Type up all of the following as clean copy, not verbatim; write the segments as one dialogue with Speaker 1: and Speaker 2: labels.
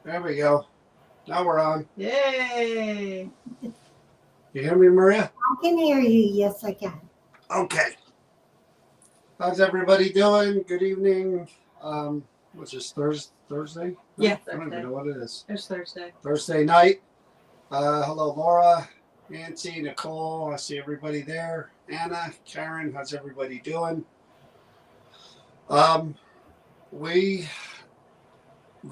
Speaker 1: There we go. Now we're on.
Speaker 2: Yay!
Speaker 1: You hear me, Maria?
Speaker 3: I can hear you. Yes, I can.
Speaker 1: Okay. How's everybody doing? Good evening. What's this, Thursday?
Speaker 2: Yeah,
Speaker 1: I don't even
Speaker 2: Thursday.
Speaker 1: know what it is.
Speaker 2: It's Thursday.
Speaker 1: Thursday night. Hello, Laura, Nancy, Nicole. I see everybody there. Anna, Karen, how's everybody doing? We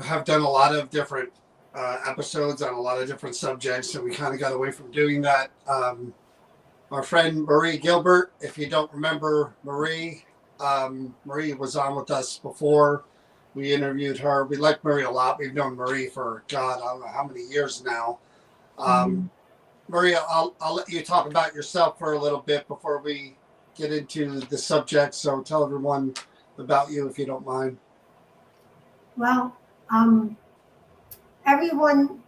Speaker 1: have done a lot of different episodes on a lot of different subjects, and we kind of got away from doing that. Our friend Marie Gilbert, if you don't remember Marie, Marie was on with us before. We interviewed her. We like Marie a lot. We've known Marie for, God, I don't know how many years now. Maria, I'll let you talk about yourself for a little bit before we get into the subject. So tell everyone about you, if you don't mind.
Speaker 3: Well, everyone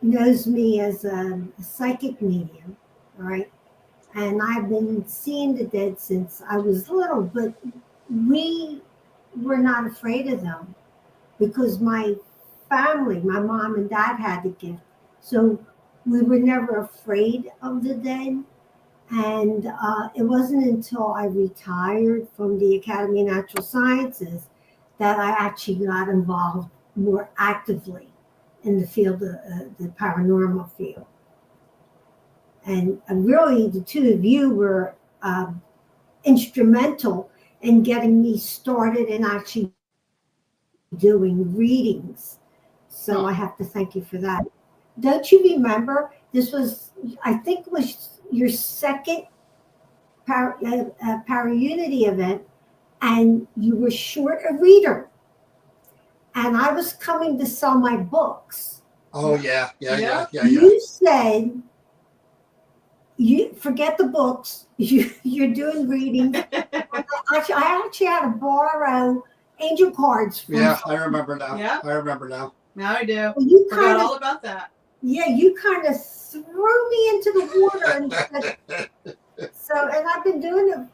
Speaker 3: knows me as a psychic medium, all right? And I've been seeing the dead since I was little, but we were not afraid of them because my family, my mom and dad had the gift. So we were never afraid of the dead. And it wasn't until I retired from the Academy of Natural Sciences that I actually got involved more actively in the field of the paranormal field. And really, the two of you were instrumental in getting me started and actually doing readings. So I have to thank you for that. Don't you remember? This was, I think, was your second Para-Unity event, and you were short a reader. And I was coming to sell my books.
Speaker 1: Oh, yeah.
Speaker 3: You said, you forget the books, you're doing readings. I actually had to borrow angel cards from
Speaker 1: I remember now.
Speaker 2: Yeah.
Speaker 1: I remember now.
Speaker 2: Now I do.
Speaker 3: you
Speaker 2: Forgot
Speaker 3: kind
Speaker 2: all
Speaker 3: of,
Speaker 2: about that.
Speaker 3: yeah, you kind of threw me into the water and so, and I've been doing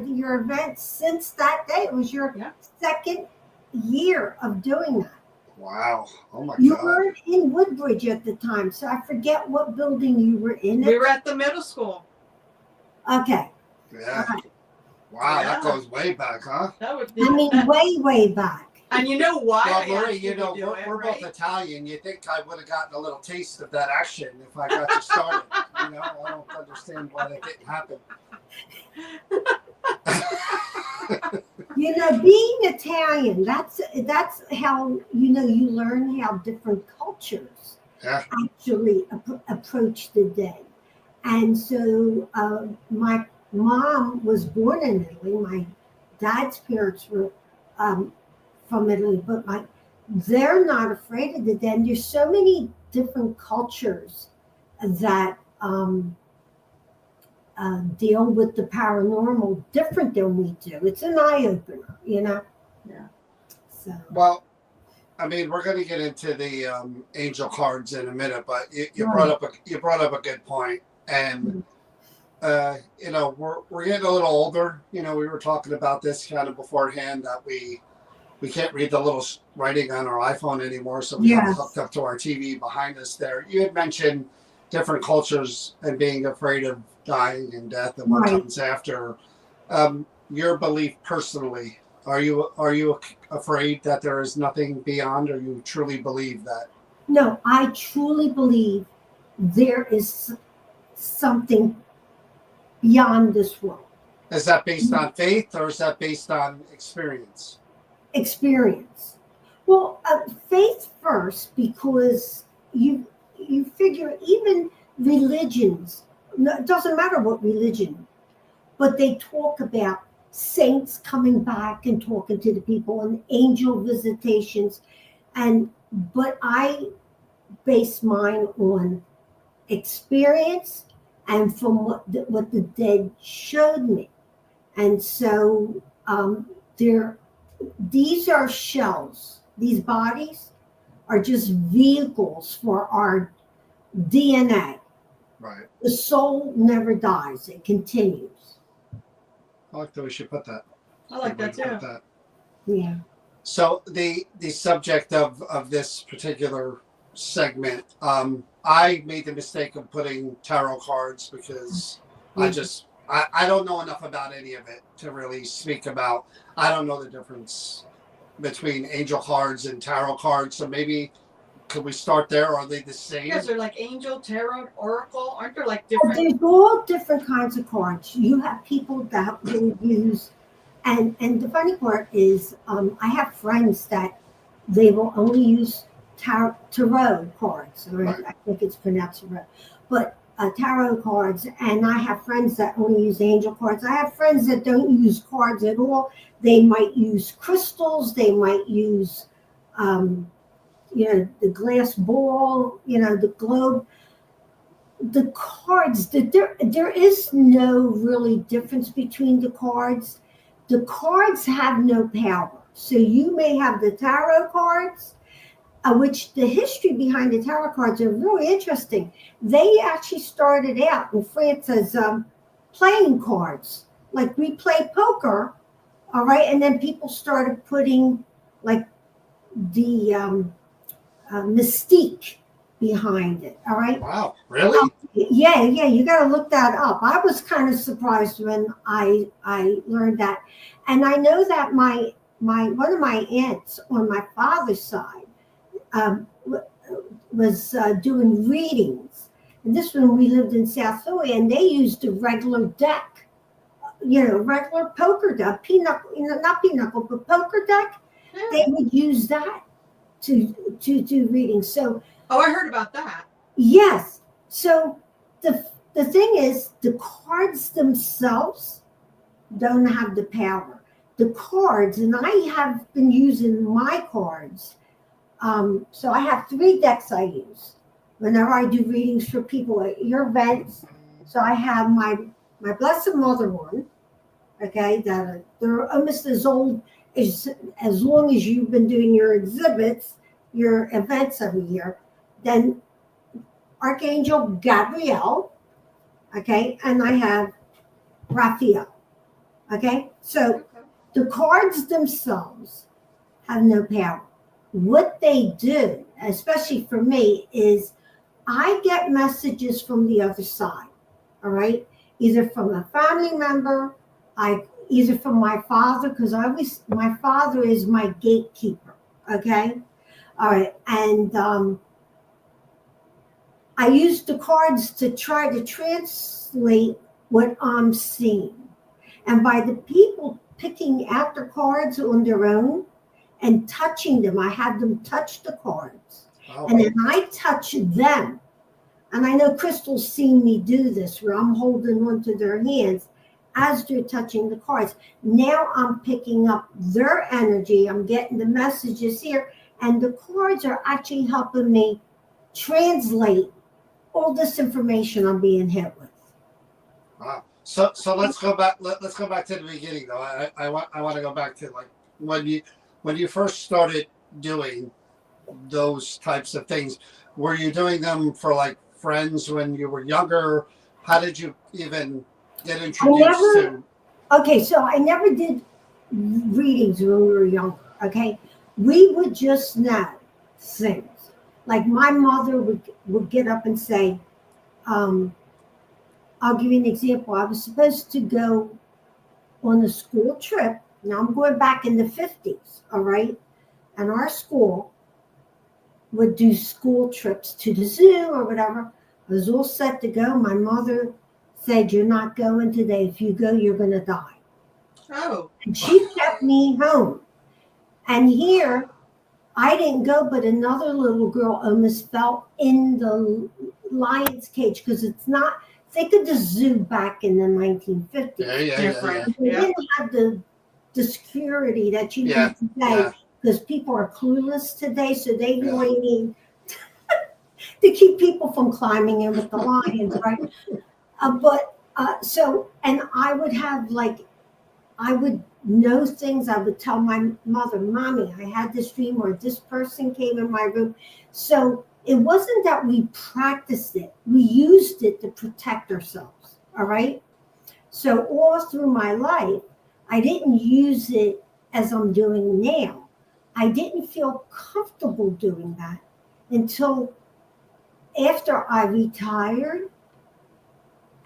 Speaker 3: your events since that day. It was your second year of doing that.
Speaker 1: Wow. Oh, my
Speaker 3: You
Speaker 1: God.
Speaker 3: were in Woodbridge at the time, so I forget what building you were in.
Speaker 2: We were at the middle school.
Speaker 3: Okay.
Speaker 1: Yeah.
Speaker 3: Right.
Speaker 1: Wow,
Speaker 2: Yeah.
Speaker 1: that goes way back, huh?
Speaker 2: That would
Speaker 3: I mean, way, way back.
Speaker 2: And you know why?
Speaker 1: Well,
Speaker 2: I
Speaker 1: Marie,
Speaker 2: asked you to do it,
Speaker 1: we're
Speaker 2: right?
Speaker 1: both Italian. You think I would have gotten a little taste of that action if I got you started. I don't understand why that didn't happen.
Speaker 3: Being Italian, that's how, you learn how different cultures actually approach the dead. And so my mom was born in Italy. My dad's parents were from Italy, but they're not afraid of the dead. And there's so many different cultures that deal with the paranormal different than we do. It's an eye opener,
Speaker 2: Yeah.
Speaker 3: So.
Speaker 1: Well, I mean, we're going to get into the angel cards in a minute, but you brought up a good point, and we're getting a little older. We were talking about this kind of beforehand that we can't read the little writing on our iPhone anymore, so we have it hooked up to our TV behind us there. You had mentioned different cultures and being afraid of dying and death and what comes after. Your belief personally, are you afraid that there is nothing beyond, or you truly believe that?
Speaker 3: No, I truly believe there is something beyond this world.
Speaker 1: Is that based on faith, or is that based on experience?
Speaker 3: Experience. Well, faith first, because you figure even religions, it doesn't matter what religion, but they talk about saints coming back and talking to the people and angel visitations, but I base mine on experience and from what the dead showed me. And so these are shells. These bodies are just vehicles for our DNA.
Speaker 1: Right.
Speaker 3: The soul never dies. It continues.
Speaker 1: I like that we should put that.
Speaker 2: I like that too.
Speaker 3: Yeah.
Speaker 1: So the subject of this particular segment, I made the mistake of putting tarot cards because I don't know enough about any of it to really speak about. I don't know the difference between angel cards and tarot cards. So maybe could we start there? Are they the same?
Speaker 2: Yes, they're like angel, tarot, oracle. Aren't there like different?
Speaker 3: There's all different kinds of cards. You have people that will use, and the funny part is, I have friends that they will only use tarot cards, or
Speaker 1: Right.
Speaker 3: I think it's pronounced tarot, but tarot cards. And I have friends that only use angel cards. I have friends that don't use cards at all. They might use crystals. They might use, the glass ball, the globe. The cards, there is no really difference between the cards. The cards have no power. So you may have the tarot cards, which the history behind the tarot cards are really interesting. They actually started out in France as playing cards, like we play poker, all right, and then people started putting like the mystique behind it, all right.
Speaker 1: Wow, really?
Speaker 3: Yeah, you got to look that up. I was kind of surprised when I learned that, and I know that my one of my aunts on my father's side was doing readings, and this when we lived in South Philly, and they used a regular deck, regular poker deck, pinochle, not pinochle, but poker deck.
Speaker 2: Yeah.
Speaker 3: They would use that to do readings. So.
Speaker 2: Oh, I heard about that.
Speaker 3: Yes. So the thing is, the cards themselves don't have the power. The cards, and I have been using my cards. So I have 3 decks I use whenever I do readings for people at your events. So I have my Blessed Mother one, okay, that they're almost as old as long as you've been doing your exhibits, your events every year. Then Archangel Gabriel, okay, and I have Raphael, okay. So the cards themselves have no power. What they do, especially for me, is I get messages from the other side, all right, either from a family member, either from my father, because my father is my gatekeeper, okay, all right, and I use the cards to try to translate what I'm seeing. And by the people picking out the cards on their own and touching them, I have them touch the cards.
Speaker 1: Oh.
Speaker 3: And then I touch them. And I know Crystal's seen me do this, where I'm holding onto their hands as they're touching the cards. Now I'm picking up their energy. I'm getting the messages here. And the cards are actually helping me translate all this information I'm being hit with.
Speaker 1: Wow. So let's go back. Let's go back to the beginning, though. I want to go back to like when you first started doing those types of things. Were you doing them for like friends when you were younger? How did you even get introduced to?
Speaker 3: Okay, so I never did readings when we were younger. Okay, we would just know things. Like my mother would get up and say, I'll give you an example. I was supposed to go on a school trip. Now I'm going back in the 50s, all right? And our school would do school trips to the zoo or whatever. I was all set to go. My mother said, you're not going today. If you go, you're going to die.
Speaker 2: Oh.
Speaker 3: And she kept me home. And here, I didn't go, but another little girl almost fell in the lion's cage because it's not, think of the zoo back in the 1950s.
Speaker 1: Yeah.
Speaker 3: They didn't have the security that you need today because people are clueless today, so they really need to keep people from climbing in with the lions, right? And I would have I would know things. I would tell my mother, Mommy, I had this dream or this person came in my room. So it wasn't that we practiced it. We used it to protect ourselves. All right. So all through my life, I didn't use it as I'm doing now. I didn't feel comfortable doing that until after I retired.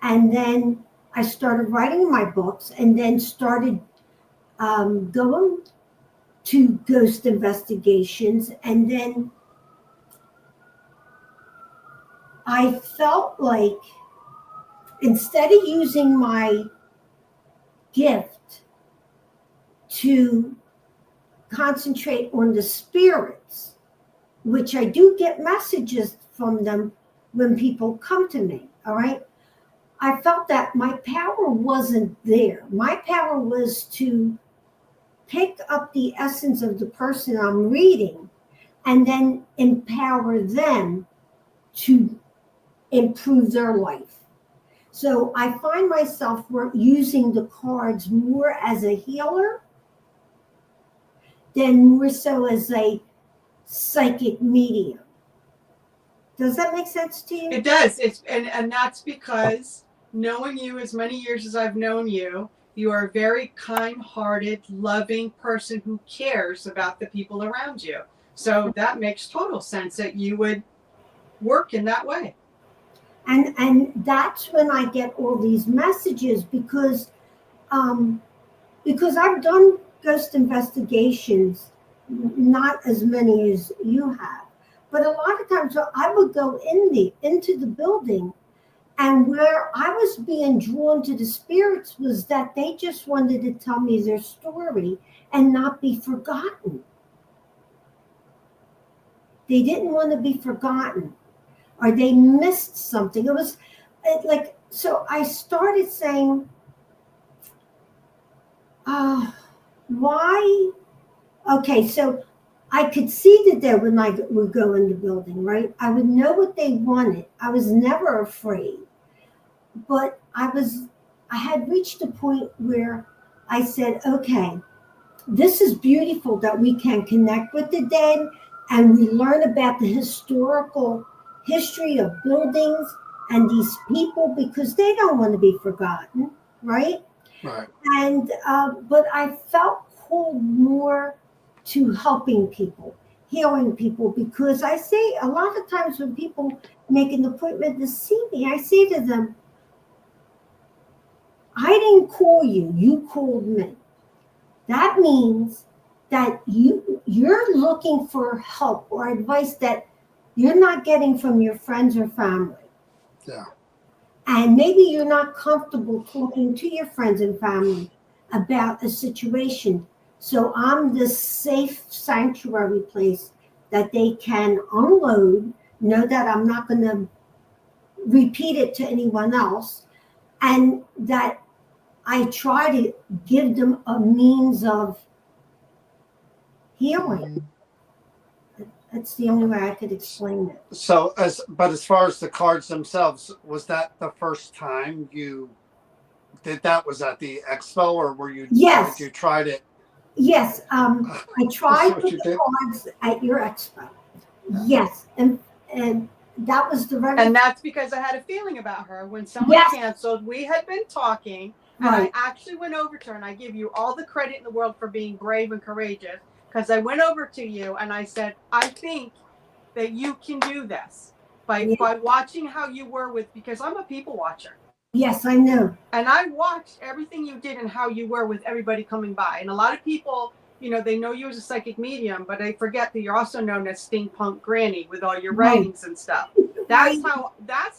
Speaker 3: And then I started writing my books and then started going to ghost investigations. And then I felt like instead of using my gift to concentrate on the spirits, which I do get messages from them when people come to me, all right? I felt that my power wasn't there. My power was to pick up the essence of the person I'm reading and then empower them to improve their life. So I find myself using the cards more as a healer than more so as a psychic medium. Does that make sense to you?
Speaker 2: It does. And that's because knowing you as many years as I've known you, you are a very kind-hearted, loving person who cares about the people around you. So that makes total sense that you would work in that way.
Speaker 3: And that's when I get all these messages because I've done ghost investigations, not as many as you have, but a lot of times I would go into the building, and where I was being drawn to the spirits was that they just wanted to tell me their story and not be forgotten. They didn't want to be forgotten, or they missed something. It was like, so I started saying, why? Okay, so I could see that there when I would go in the building, right? I would know what they wanted. I was never afraid, but I had reached a point where I said, okay, this is beautiful that we can connect with the dead and we learn about the historical history of buildings and these people because they don't want to be forgotten, right?
Speaker 1: Right.
Speaker 3: And but I felt called more to helping people, healing people, because I say a lot of times when people make an appointment to see me, I say to them, I didn't call you, you called me. That means that you're looking for help or advice that you're not getting from your friends or family.
Speaker 1: Yeah.
Speaker 3: And maybe you're not comfortable talking to your friends and family about a situation. So I'm this safe sanctuary place that they can unload, know that I'm not going to repeat it to anyone else, and that I try to give them a means of healing. That's the only way I could explain it.
Speaker 1: So, as far as the cards themselves, was that the first time you did that? Was at the expo, or were you?
Speaker 3: Yes.
Speaker 1: Did you tried it?
Speaker 3: Yes, I tried
Speaker 1: what
Speaker 3: with
Speaker 1: you
Speaker 3: the
Speaker 1: did?
Speaker 3: cards at your expo. Yes, and that was the very.
Speaker 2: And that's because I had a feeling about her. When someone
Speaker 3: Yes.
Speaker 2: canceled, we had been talking, and
Speaker 3: Right.
Speaker 2: I actually went over to her, and I give you all the credit in the world for being brave and courageous, because I went over to you and I said, I think that you can do this by watching how you were with, because I'm a people watcher.
Speaker 3: Yes, I know.
Speaker 2: And I watched everything you did and how you were with everybody coming by. And a lot of people, you know, they know you as a psychic medium, but they forget that you're also known as Steampunk Granny with all your writings and stuff. That's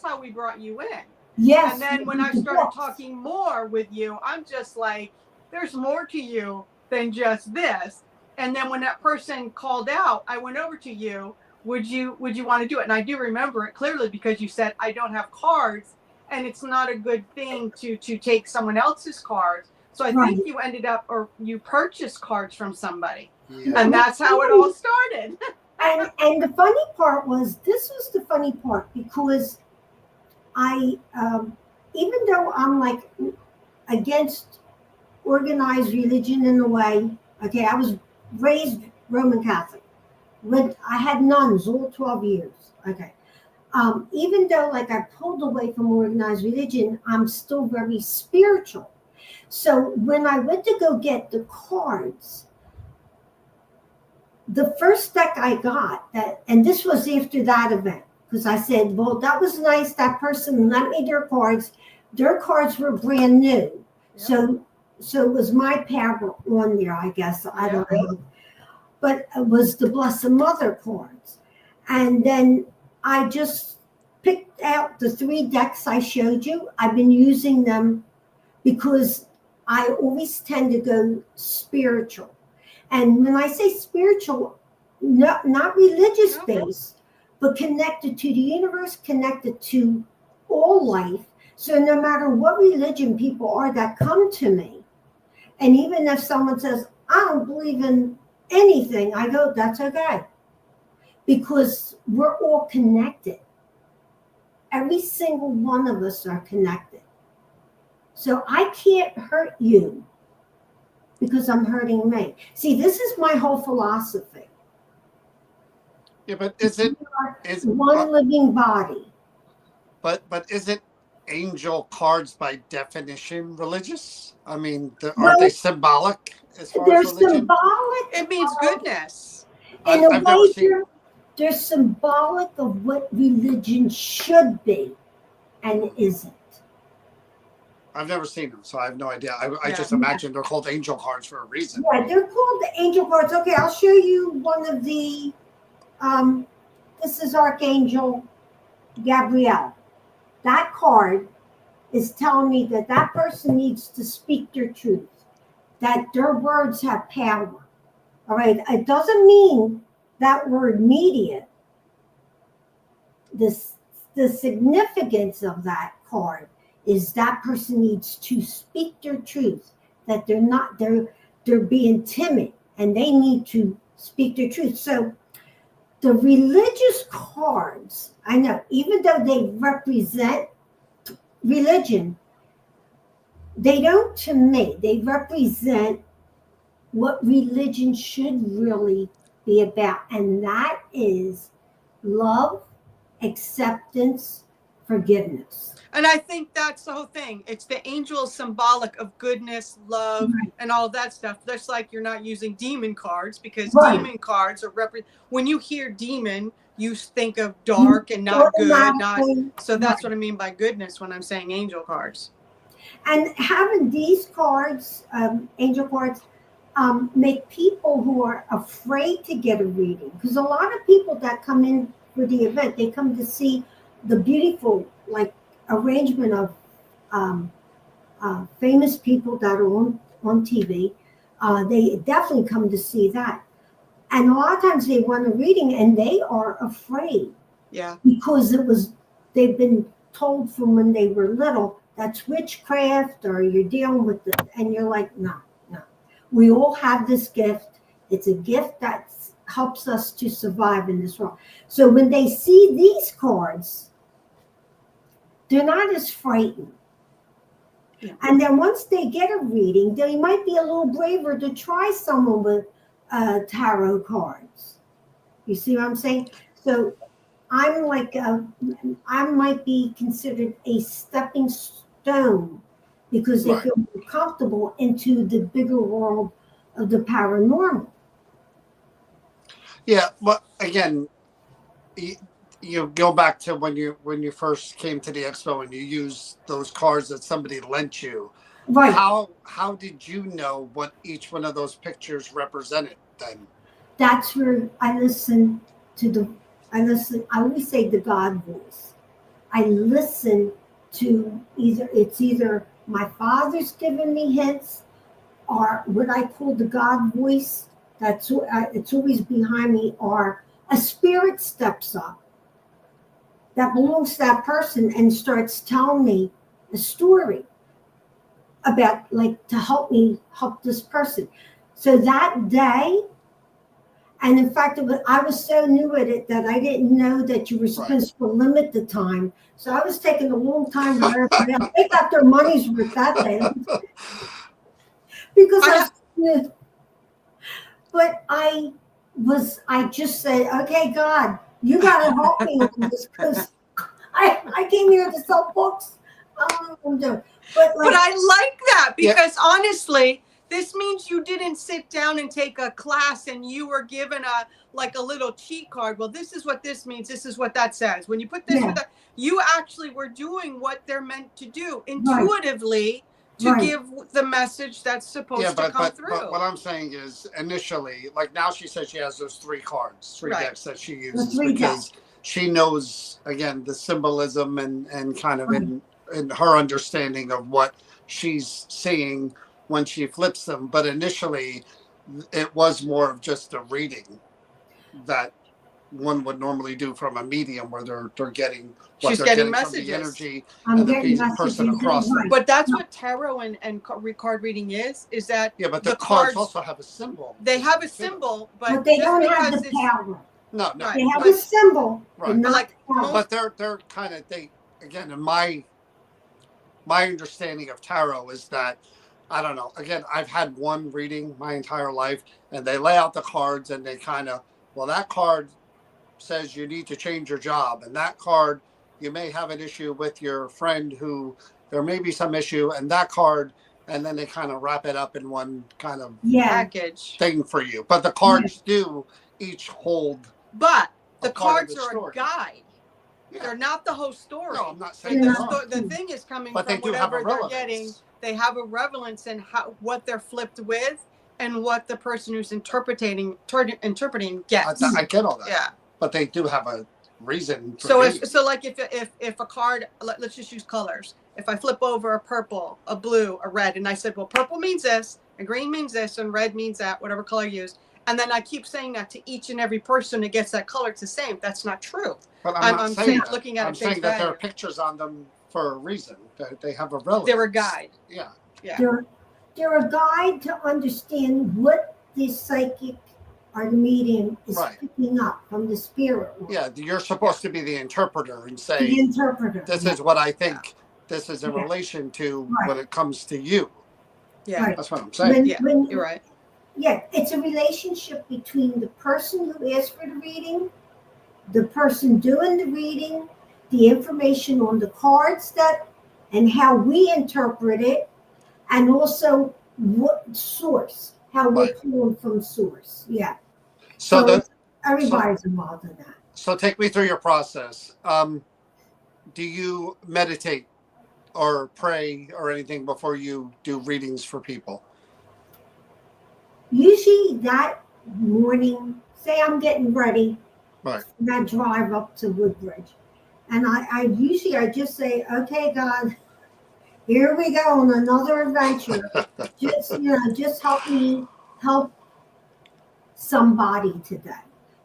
Speaker 2: how we brought you in.
Speaker 3: Yes.
Speaker 2: And then when I started talking more with you, I'm just like, there's more to you than just this. And then when that person called out, I went over to you. Would you want to do it? And I do remember it clearly because you said, I don't have cards. And it's not a good thing to take someone else's cards. So I think you ended up, or you purchased cards from somebody. Yeah. And that's how it all started.
Speaker 3: and the funny part was, this was the funny part, because I, even though I'm like against organized religion in a way, okay, I was raised Roman Catholic. I had nuns all 12 years, okay. Even though like I pulled away from organized religion, I'm still very spiritual. So when I went to go get the cards, the first deck I got that, and this was after that event, because I said, well, that was nice. That person lent me their cards. Their cards were brand new.
Speaker 2: Yeah.
Speaker 3: So it was my pair on there, I guess. I don't know. But it was the Blessed Mother cards. And then I just picked out the 3 decks I showed you. I've been using them because I always tend to go spiritual. And when I say spiritual, not religious based, but connected to the universe, connected to all life. So no matter what religion people are that come to me, and even if someone says, I don't believe in anything, I go, that's okay. Because we're all connected. Every single one of us are connected. So I can't hurt you because I'm hurting me. See, this is my whole philosophy.
Speaker 1: Yeah, but is
Speaker 3: one living body?
Speaker 1: But is it angel cards by definition religious? I mean,
Speaker 3: Well,
Speaker 1: aren't they symbolic as far
Speaker 3: they're
Speaker 1: as religion?
Speaker 3: symbolic.
Speaker 2: It means goodness.
Speaker 3: In a
Speaker 1: I've never
Speaker 3: way,
Speaker 1: seen.
Speaker 3: they're symbolic of what religion should be and isn't.
Speaker 1: I've never seen them, so I have no idea. I
Speaker 2: Yeah.
Speaker 1: just imagine they're called angel cards for a reason.
Speaker 3: Yeah, they're called the angel cards. Okay, I'll show you one of the. This is Archangel Gabriel. That card is telling me that that person needs to speak their truth, that their words have power. All right, it doesn't mean that we're immediate. The significance of that card is that person needs to speak their truth, that they're being timid and they need to speak their truth. So the religious cards, I know, even though they represent religion, they don't, to me, they represent what religion should really be about. And that is love, acceptance, forgiveness.
Speaker 2: And I think that's the whole thing. It's the angel symbolic of goodness, love, and all that stuff. That's like you're not using demon cards because demon cards are when you hear demon, you think of dark and not good. So that's what I mean by goodness when I'm saying angel cards.
Speaker 3: And having these cards, angel cards, make people who are afraid to get a reading. Because a lot of people that come in for the event, they come to see the beautiful, like, arrangement of famous people that are on TV. They definitely come to see that. And a lot of times they want a reading and they are afraid.
Speaker 2: Yeah.
Speaker 3: Because they've been told from when they were little, that's witchcraft or you're dealing with it. And you're like, no. We all have this gift. It's a gift that helps us to survive in this world. So when they see these cards, they're not as frightened. Yeah. And then once they get a reading, they might be a little braver to try someone with tarot cards. You see what I'm saying? So I'm like, I might be considered a stepping stone because they feel more comfortable into the bigger world of the paranormal.
Speaker 1: Yeah, but again, you go back to when you first came to the expo and you used those cards that somebody lent you.
Speaker 3: Right.
Speaker 1: How did you know what each one of those pictures represented then?
Speaker 3: That's where I listen. I always say the God voice. I listen to either my father's giving me hints or what I call the God voice. It's always behind me, or a spirit steps up that belongs to that person and starts telling me a story about, like, to help this person. So that day, and in fact, I was so new at it that I didn't know that you were supposed to limit the time. So I was taking a long time to learn. They got their money's worth that day. Because but I just said, okay, God, you got to help me with this because I came here to sell books. I don't know what I'm doing. But
Speaker 2: I like that because honestly, This means you didn't sit down and take a class and you were given a little cheat card. Well, this is what this means. This is what that says. When you put this with that, you actually were doing what they're meant to do intuitively to give the message that's supposed to come through.
Speaker 1: But what I'm saying is initially, like now she says she has those three decks that she uses because she knows, again, the symbolism and kind of in her understanding of what she's seeing when she flips them. But initially, it was more of just a reading that one would normally do from a medium where they're getting what
Speaker 2: she's
Speaker 1: they're
Speaker 2: getting
Speaker 1: from
Speaker 2: messages.
Speaker 1: the energy
Speaker 3: I'm
Speaker 1: and
Speaker 3: getting
Speaker 1: the person across them.
Speaker 2: But that's what tarot and card reading is that
Speaker 1: but the cards also have a symbol.
Speaker 2: They have a symbol, but
Speaker 3: they don't have the power.
Speaker 1: No.
Speaker 3: They have a symbol,
Speaker 1: but they're kind of again, in my understanding of tarot is that, I don't know, again, I've had one reading my entire life and they lay out the cards and they kind of, well, that card says you need to change your job, and that card, you may have an issue with your friend who there may be some issue, and that card, and then they kind of wrap it up in one kind of
Speaker 2: package
Speaker 1: thing for you. But the cards do each hold.
Speaker 2: But the cards are a guide. Yeah. They're not the whole story.
Speaker 1: No, I'm not saying
Speaker 2: the thing is coming
Speaker 1: but
Speaker 2: from whatever they're getting. They have a relevance in what they're flipped with and what the person who's interpreting gets.
Speaker 1: I get all that.
Speaker 2: Yeah.
Speaker 1: But they do have a reason.
Speaker 2: So if a card, let's just use colors. If I flip over a purple, a blue, a red, and I said, well, purple means this, and green means this, and red means that, whatever color you use. And then I keep saying that to each and every person that gets that color, it's the same. That's not true.
Speaker 1: But I'm saying that.
Speaker 2: Looking at
Speaker 1: I'm saying that there are pictures on them for a reason. They have a relevance.
Speaker 2: They're a guide.
Speaker 1: Yeah.
Speaker 3: They're a guide to understand what the psychic or the medium is picking up from the spirit world.
Speaker 1: Yeah, you're supposed to be the interpreter and say,
Speaker 3: the interpreter.
Speaker 1: This is what I think this is in relation to when it comes to you.
Speaker 2: Yeah.
Speaker 1: That's what I'm saying.
Speaker 2: You're right.
Speaker 3: Yeah, it's a relationship between the person who asked for the reading, the person doing the reading, the information on the cards and how we interpret it, and also what source, how we're pulling from source. Yeah. So everybody's involved in that.
Speaker 1: So take me through your process. Do you meditate or pray or anything before you do readings for people?
Speaker 3: Usually that morning, say I'm getting ready,
Speaker 1: and
Speaker 3: I drive up to Woodbridge, and I just say, okay, God, here we go on another adventure. Just help me help somebody today.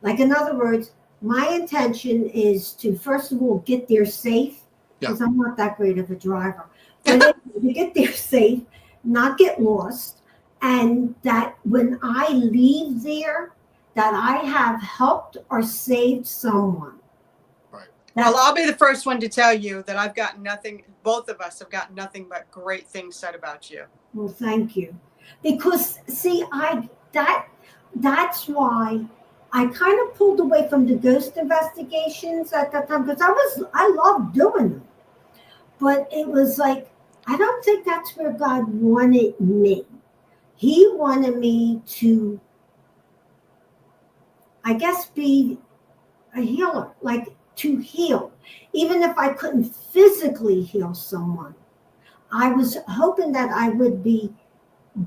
Speaker 3: Like, in other words, my intention is to, first of all, get there safe, because I'm not that great of a driver. But to get there safe, not get lost, and that when I leave there, that I have helped or saved someone.
Speaker 1: Right.
Speaker 2: Well, I'll be the first one to tell you that I've got nothing, both of us have got nothing but great things said about you.
Speaker 3: Well, thank you. Because, see, that's why I kind of pulled away from the ghost investigations at that time, because I loved doing them. But it was like, I don't think that's where God wanted me. He wanted me to, I guess, be a healer, like to heal. Even if I couldn't physically heal someone, I was hoping that I would be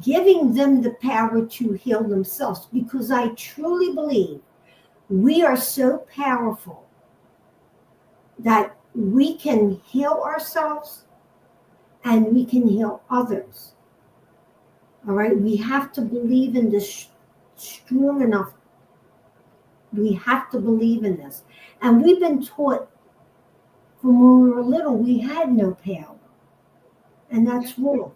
Speaker 3: giving them the power to heal themselves, because I truly believe we are so powerful that we can heal ourselves and we can heal others. All right, we have to believe in this strong enough. We have to believe in this. And we've been taught from when we were little, we had no power. And that's wrong.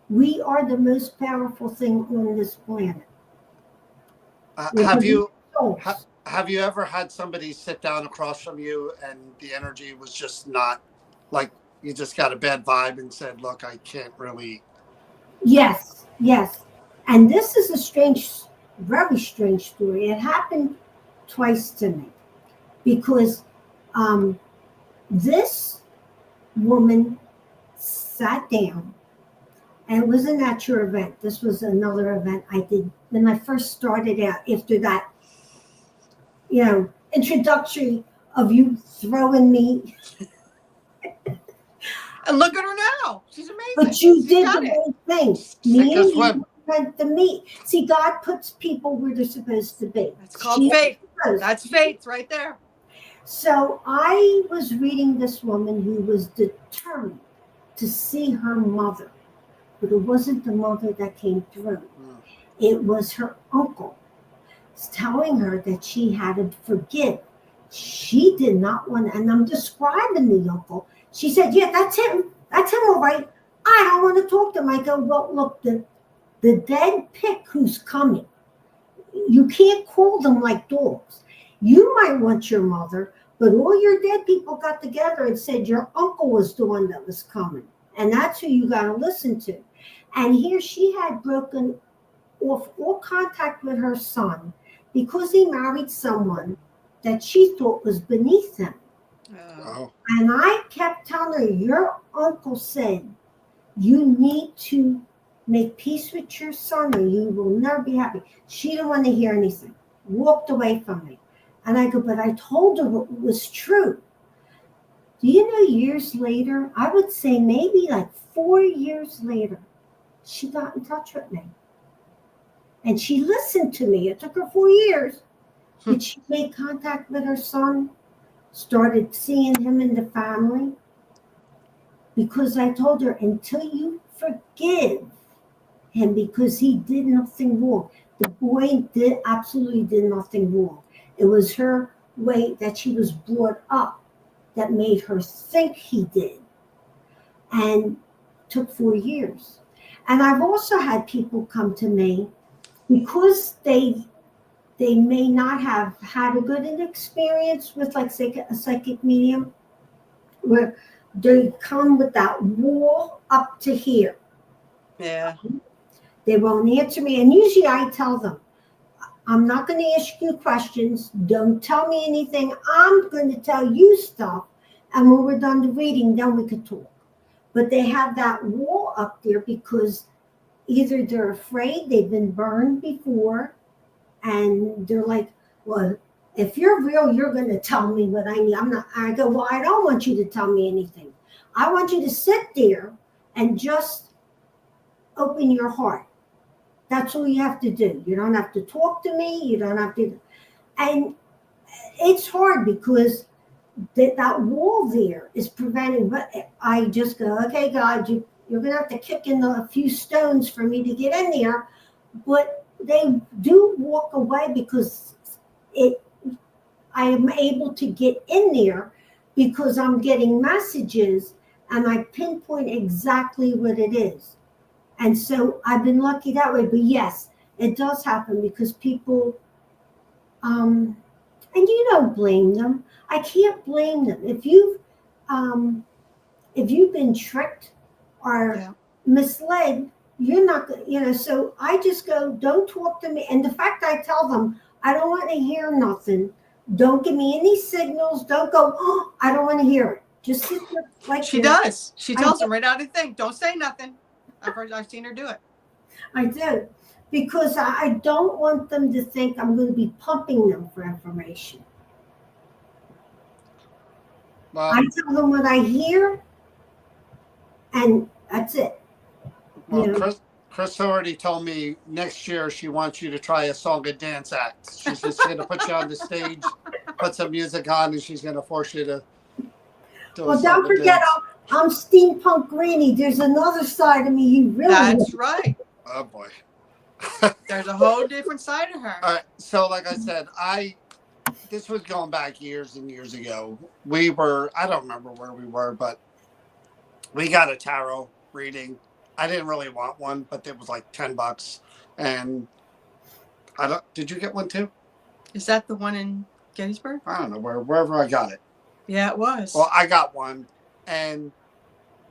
Speaker 3: We are the most powerful thing on this planet.
Speaker 1: Have you ever had somebody sit down across from you and the energy was just not, like, you just got a bad vibe and said, look, I can't really...
Speaker 3: Yes. And this is a very strange story. It happened twice to me, because this woman sat down And it wasn't at your event. This was another event I did when I first started out after that, introductory of you throwing me.
Speaker 2: And look at her now. She's amazing.
Speaker 3: But you
Speaker 2: She's
Speaker 3: did
Speaker 2: got
Speaker 3: the
Speaker 2: it.
Speaker 3: right thing.
Speaker 1: Sink
Speaker 3: Me
Speaker 1: or
Speaker 3: and
Speaker 1: swim.
Speaker 3: you went to meet. See, God puts people where they're supposed to be.
Speaker 2: That's called faith.
Speaker 3: Knows.
Speaker 2: That's faith right there.
Speaker 3: So I was reading this woman who was determined to see her mother, but it wasn't the mother that came through. It was her uncle telling her that she had to forgive. She did not want to, and I'm describing the uncle. She said, yeah, that's him. That's him, all right. I don't want to talk to him. I go, well, look, the dead pick who's coming. You can't call them like dogs. You might want your mother, but all your dead people got together and said your uncle was the one that was coming. And that's who you got to listen to. And here she had broken off all contact with her son because he married someone that she thought was beneath him.
Speaker 1: Wow.
Speaker 3: And I kept telling her, your uncle said, you need to make peace with your son or you will never be happy. She didn't want to hear anything, walked away from me. And I go, but I told her what was true. Do you know, years later, I would say maybe like 4 years later, she got in touch with me. And she listened to me. It took her 4 years. But she made contact with her son, started seeing him in the family. Because I told her, until you forgive him, because he did nothing wrong. The boy absolutely did nothing wrong. It was her way that she was brought up that made her think he did. And took 4 years. And I've also had people come to me because they may not have had a good experience with, like, say, a psychic medium, where they come with that wall up to here.
Speaker 2: Yeah.
Speaker 3: They won't answer me. And usually I tell them, I'm not going to ask you questions. Don't tell me anything. I'm going to tell you stuff. And when we're done the reading, then we can talk. But they have that wall up there because either they're afraid, they've been burned before, and they're like, well, if you're real, you're going to tell me what I need. I go, well, I don't want you to tell me anything. I want you to sit there and just open your heart. That's all you have to do. You don't have to talk to me. You don't have to. And it's hard because that wall there is preventing. But I just go, okay, God, you're going to have to kick in a few stones for me to get in there. But they do walk away because I am able to get in there because I'm getting messages and I pinpoint exactly what it is. And so I've been lucky that way. But yes, it does happen because people, and you don't blame them. I can't blame them. If you've been tricked or misled, you're not, so I just go, don't talk to me. And the fact I tell them, I don't want to hear nothing. Don't give me any signals. Don't go, oh, I don't want to hear it. Just sit there like
Speaker 2: she
Speaker 3: this.
Speaker 2: does. She tells them right out of the thing. Don't say nothing. I've seen her do it.
Speaker 3: I do. Because I don't want them to think I'm going to be pumping them for information.
Speaker 1: Well,
Speaker 3: I tell them what I hear, and that's it.
Speaker 1: well, Chris already told me next year she wants you to try a song and dance act. She's just going to put you on the stage, put some music on, and she's going to force you to do
Speaker 3: Well,
Speaker 1: a
Speaker 3: don't
Speaker 1: song and
Speaker 3: forget,
Speaker 1: dance.
Speaker 3: I'm steampunk Granny. There's another side of me you really
Speaker 2: That's right.
Speaker 1: Oh, boy.
Speaker 2: There's a whole different side of her.
Speaker 1: All right. So, like I said, this was going back years and years ago. I don't remember where we were, but we got a tarot reading. I didn't really want one, but it was like $10. And did you get one too?
Speaker 2: Is that the one in Gettysburg?
Speaker 1: I don't know, wherever I got it.
Speaker 2: Yeah, it was.
Speaker 1: Well, I got one, and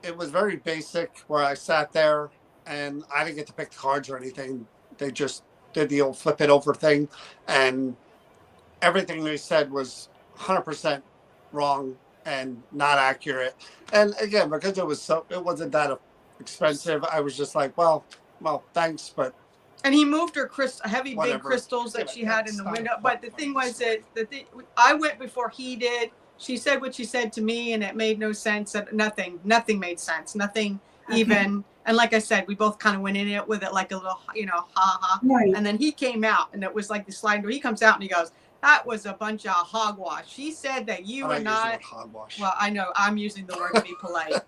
Speaker 1: it was very basic where I sat there and I didn't get to pick the cards or anything. They just did the old flip it over thing, and everything they said was 100% wrong and not accurate. And again, because it wasn't that expensive. I was just like, well, thanks, but
Speaker 2: And he moved her heavy
Speaker 1: whatever.
Speaker 2: big crystals that
Speaker 1: Yeah,
Speaker 2: she had in
Speaker 1: that's
Speaker 2: the
Speaker 1: not
Speaker 2: window.
Speaker 1: a
Speaker 2: But the
Speaker 1: part
Speaker 2: thing
Speaker 1: of the
Speaker 2: was
Speaker 1: story.
Speaker 2: that I went before he did. She said what she said to me, and it made no sense. Nothing made sense. Nothing even. And like I said, we both kind of went in it with it like a little, ha ha.
Speaker 3: Right.
Speaker 2: And then he came out, and it was like the sliding door. He comes out and he goes, "That was a bunch of hogwash." She said that you and I.
Speaker 1: Hogwash.
Speaker 2: Well, I know I'm using the word to be polite.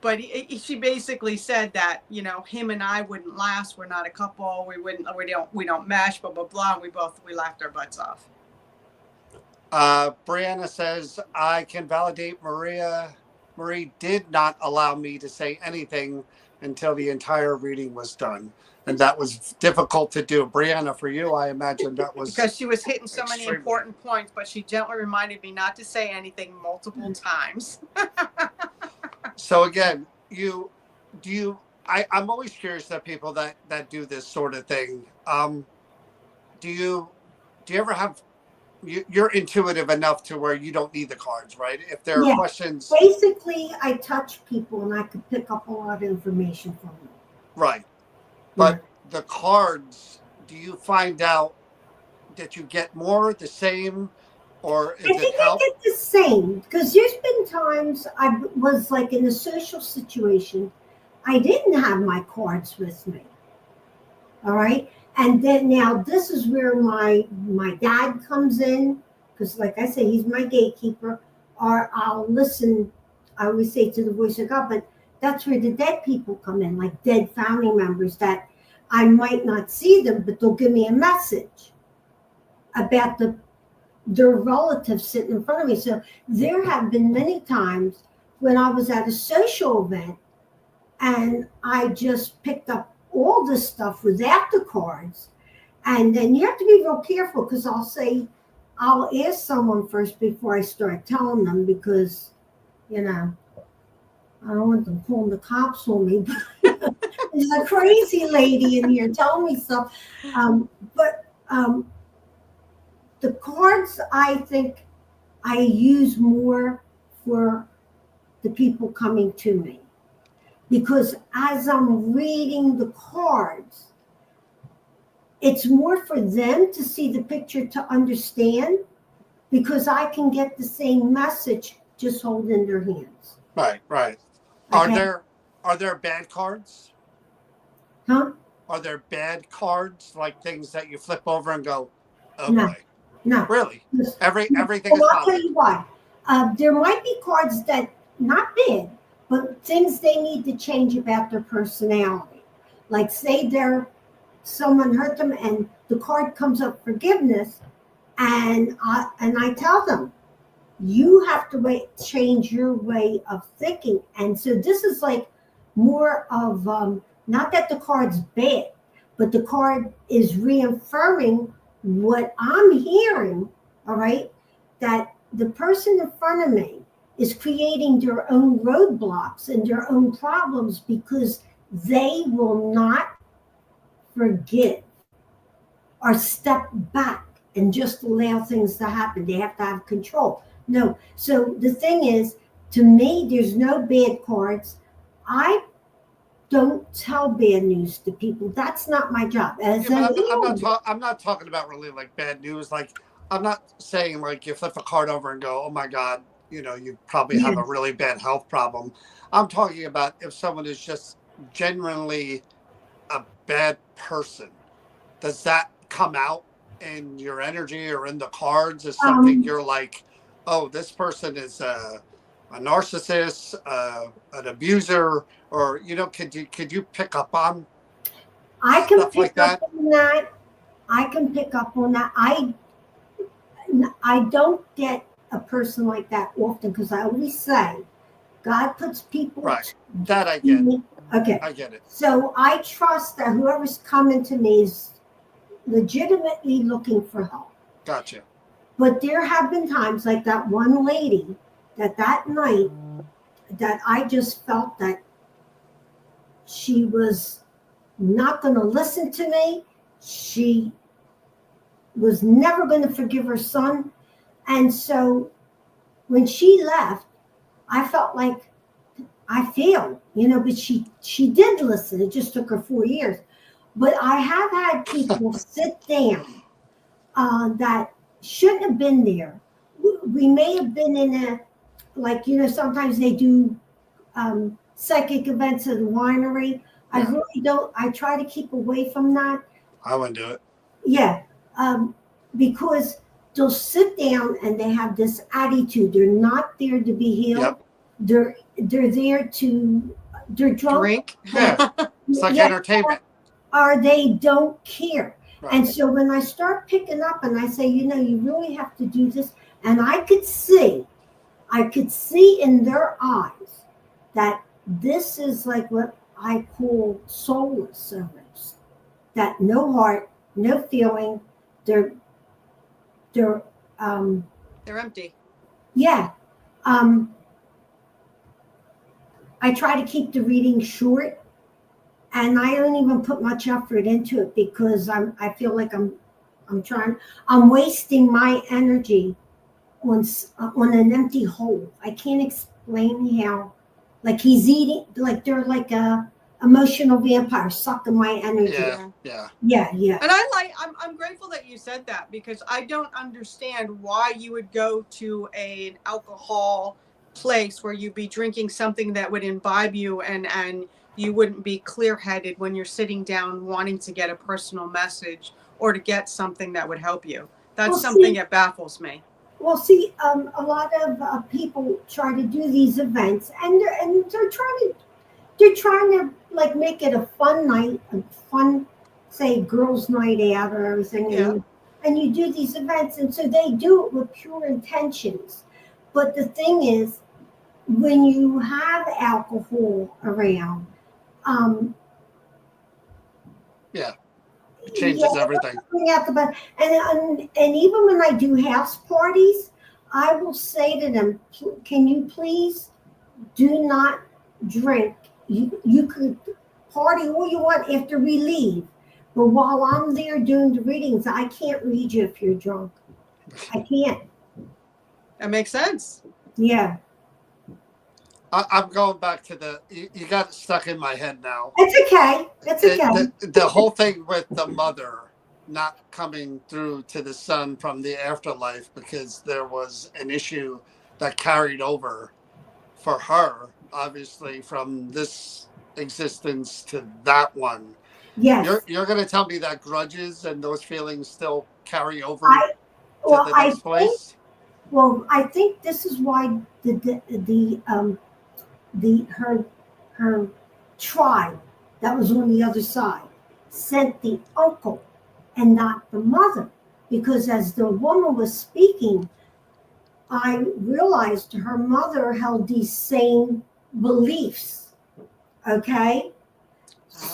Speaker 2: But she basically said that, him and I wouldn't last. We're not a couple. We don't mesh, blah, blah, blah. And we laughed our butts off.
Speaker 1: Brianna says, I can validate Marie did not allow me to say anything until the entire reading was done. And that was difficult to do. Brianna, for you, I imagine that was
Speaker 2: because she was hitting so many important points, but she gently reminded me not to say anything multiple times.
Speaker 1: So again, I'm always curious that people that do this sort of thing. Do you ever have, you're intuitive enough to where you don't need the cards, right? If there are questions.
Speaker 3: Basically, I touch people and I could pick up a lot of information from them.
Speaker 1: Right. But the cards, do you find out that you get more, the same, or is it help?
Speaker 3: I get the same, because there's been times I was like in a social situation, I didn't have my cards with me. All right. And then now this is where my dad comes in, because like I say, he's my gatekeeper, or I'll listen. I always say to the voice of God, but that's where the dead people come in, like dead family members that I might not see them, but they'll give me a message about their relatives sitting in front of me. So there have been many times when I was at a social event and I just picked up all this stuff without the cards. And then you have to be real careful, because I'll ask someone first before I start telling them, because, I don't want them pulling the cops on me. There's a crazy lady in here telling me stuff. But the cards, I think I use more for the people coming to me, because as I'm reading the cards, it's more for them to see the picture to understand, because I can get the same message just holding their hands.
Speaker 1: Right.
Speaker 3: Okay.
Speaker 1: Are there bad cards?
Speaker 3: Huh?
Speaker 1: Are there bad cards, like things that you flip over and go, oh
Speaker 3: No.
Speaker 1: boy?
Speaker 3: No.
Speaker 1: Really? Everything is
Speaker 3: I'll tell you why. There might be cards that, not bad, but things they need to change about their personality. Like say someone hurt them and the card comes up forgiveness, and I tell them, you have to change your way of thinking. And so this is like more of, not that the card's bad, but the card is reaffirming what I'm hearing, all right, that the person in front of me is creating their own roadblocks and their own problems, because they will not forgive or step back and just allow things to happen. They have to have control. No. So the thing is, to me, there's no bad cards. I don't tell bad news to people. That's not my job.
Speaker 1: I'm not talking about really like bad news. Like, I'm not saying like you flip a card over and go, oh my God, you probably have a really bad health problem. I'm talking about if someone is just genuinely a bad person, does that come out in your energy or in the cards as something you're like, oh, this person is a narcissist, an abuser, or could you pick up on stuff like that?
Speaker 3: I can pick up on that. I don't get a person like that often, because I always say God puts people
Speaker 1: right. That I get.
Speaker 3: Okay.
Speaker 1: I get it.
Speaker 3: So I trust that whoever's coming to me is legitimately looking for help.
Speaker 1: Gotcha.
Speaker 3: But there have been times, like that one lady, that night, that I just felt that she was not going to listen to me. She was never going to forgive her son. And so when she left, I felt like I failed, you know, but she did listen. It just took her 4 years. But I have had people sit down that shouldn't have been there. We may have been in a, like, you know, sometimes they do psychic events at the winery. I
Speaker 1: Yeah.
Speaker 3: really don't, I try to keep away from that.
Speaker 1: I wouldn't do it.
Speaker 3: Yeah, because they'll sit down and they have this attitude. They're not there to be healed.
Speaker 1: Yep.
Speaker 3: They're there to, they're drunk.
Speaker 2: Drink.
Speaker 1: Yeah. It's like
Speaker 3: Yeah,
Speaker 1: entertainment.
Speaker 3: or they don't care.
Speaker 1: Right.
Speaker 3: And so when I start picking up and I say, you know, you really have to do this, and I could see in their eyes that this is like what I call soulless servants, that no heart, no feeling, they're
Speaker 2: They're empty.
Speaker 3: yeah. I try to keep the reading short, and I don't even put much effort into it because I feel like I'm wasting my energy on an empty hole. I can't explain how, like he's eating, like they're like a emotional vampire sucking my energy.
Speaker 1: Yeah.
Speaker 2: And I'm grateful that you said that, because I don't understand why you would go to an alcohol place where you'd be drinking something that would imbibe you, and you wouldn't be clear-headed when you're sitting down wanting to get a personal message or to get something that would help you. That's something that baffles me.
Speaker 3: Well, see, a lot of people try to do these events, and they're trying to like make it a fun night, a fun, say, girls' night out or everything.
Speaker 2: Yeah.
Speaker 3: And you do these events, and so they do it with pure intentions. But the thing is, when you have alcohol around,
Speaker 1: It changes everything.
Speaker 3: And even when I do house parties, I will say to them, can you please do not drink? You could party all you want after we leave, but while I'm there doing the readings, I can't read you if you're drunk. I can't.
Speaker 2: That makes sense.
Speaker 3: Yeah.
Speaker 1: I'm going back to you got it stuck in my head now.
Speaker 3: It's okay. It's okay.
Speaker 1: The whole thing with the mother not coming through to the son from the afterlife because there was an issue that carried over for her, obviously, from this existence to that one.
Speaker 3: Yes.
Speaker 1: You're going to tell me that grudges and those feelings still carry over
Speaker 3: to
Speaker 1: the next place?
Speaker 3: Well, I think this is why her tribe that was on the other side sent the uncle and not the mother, because as the woman was speaking, I realized her mother held these same beliefs. Okay.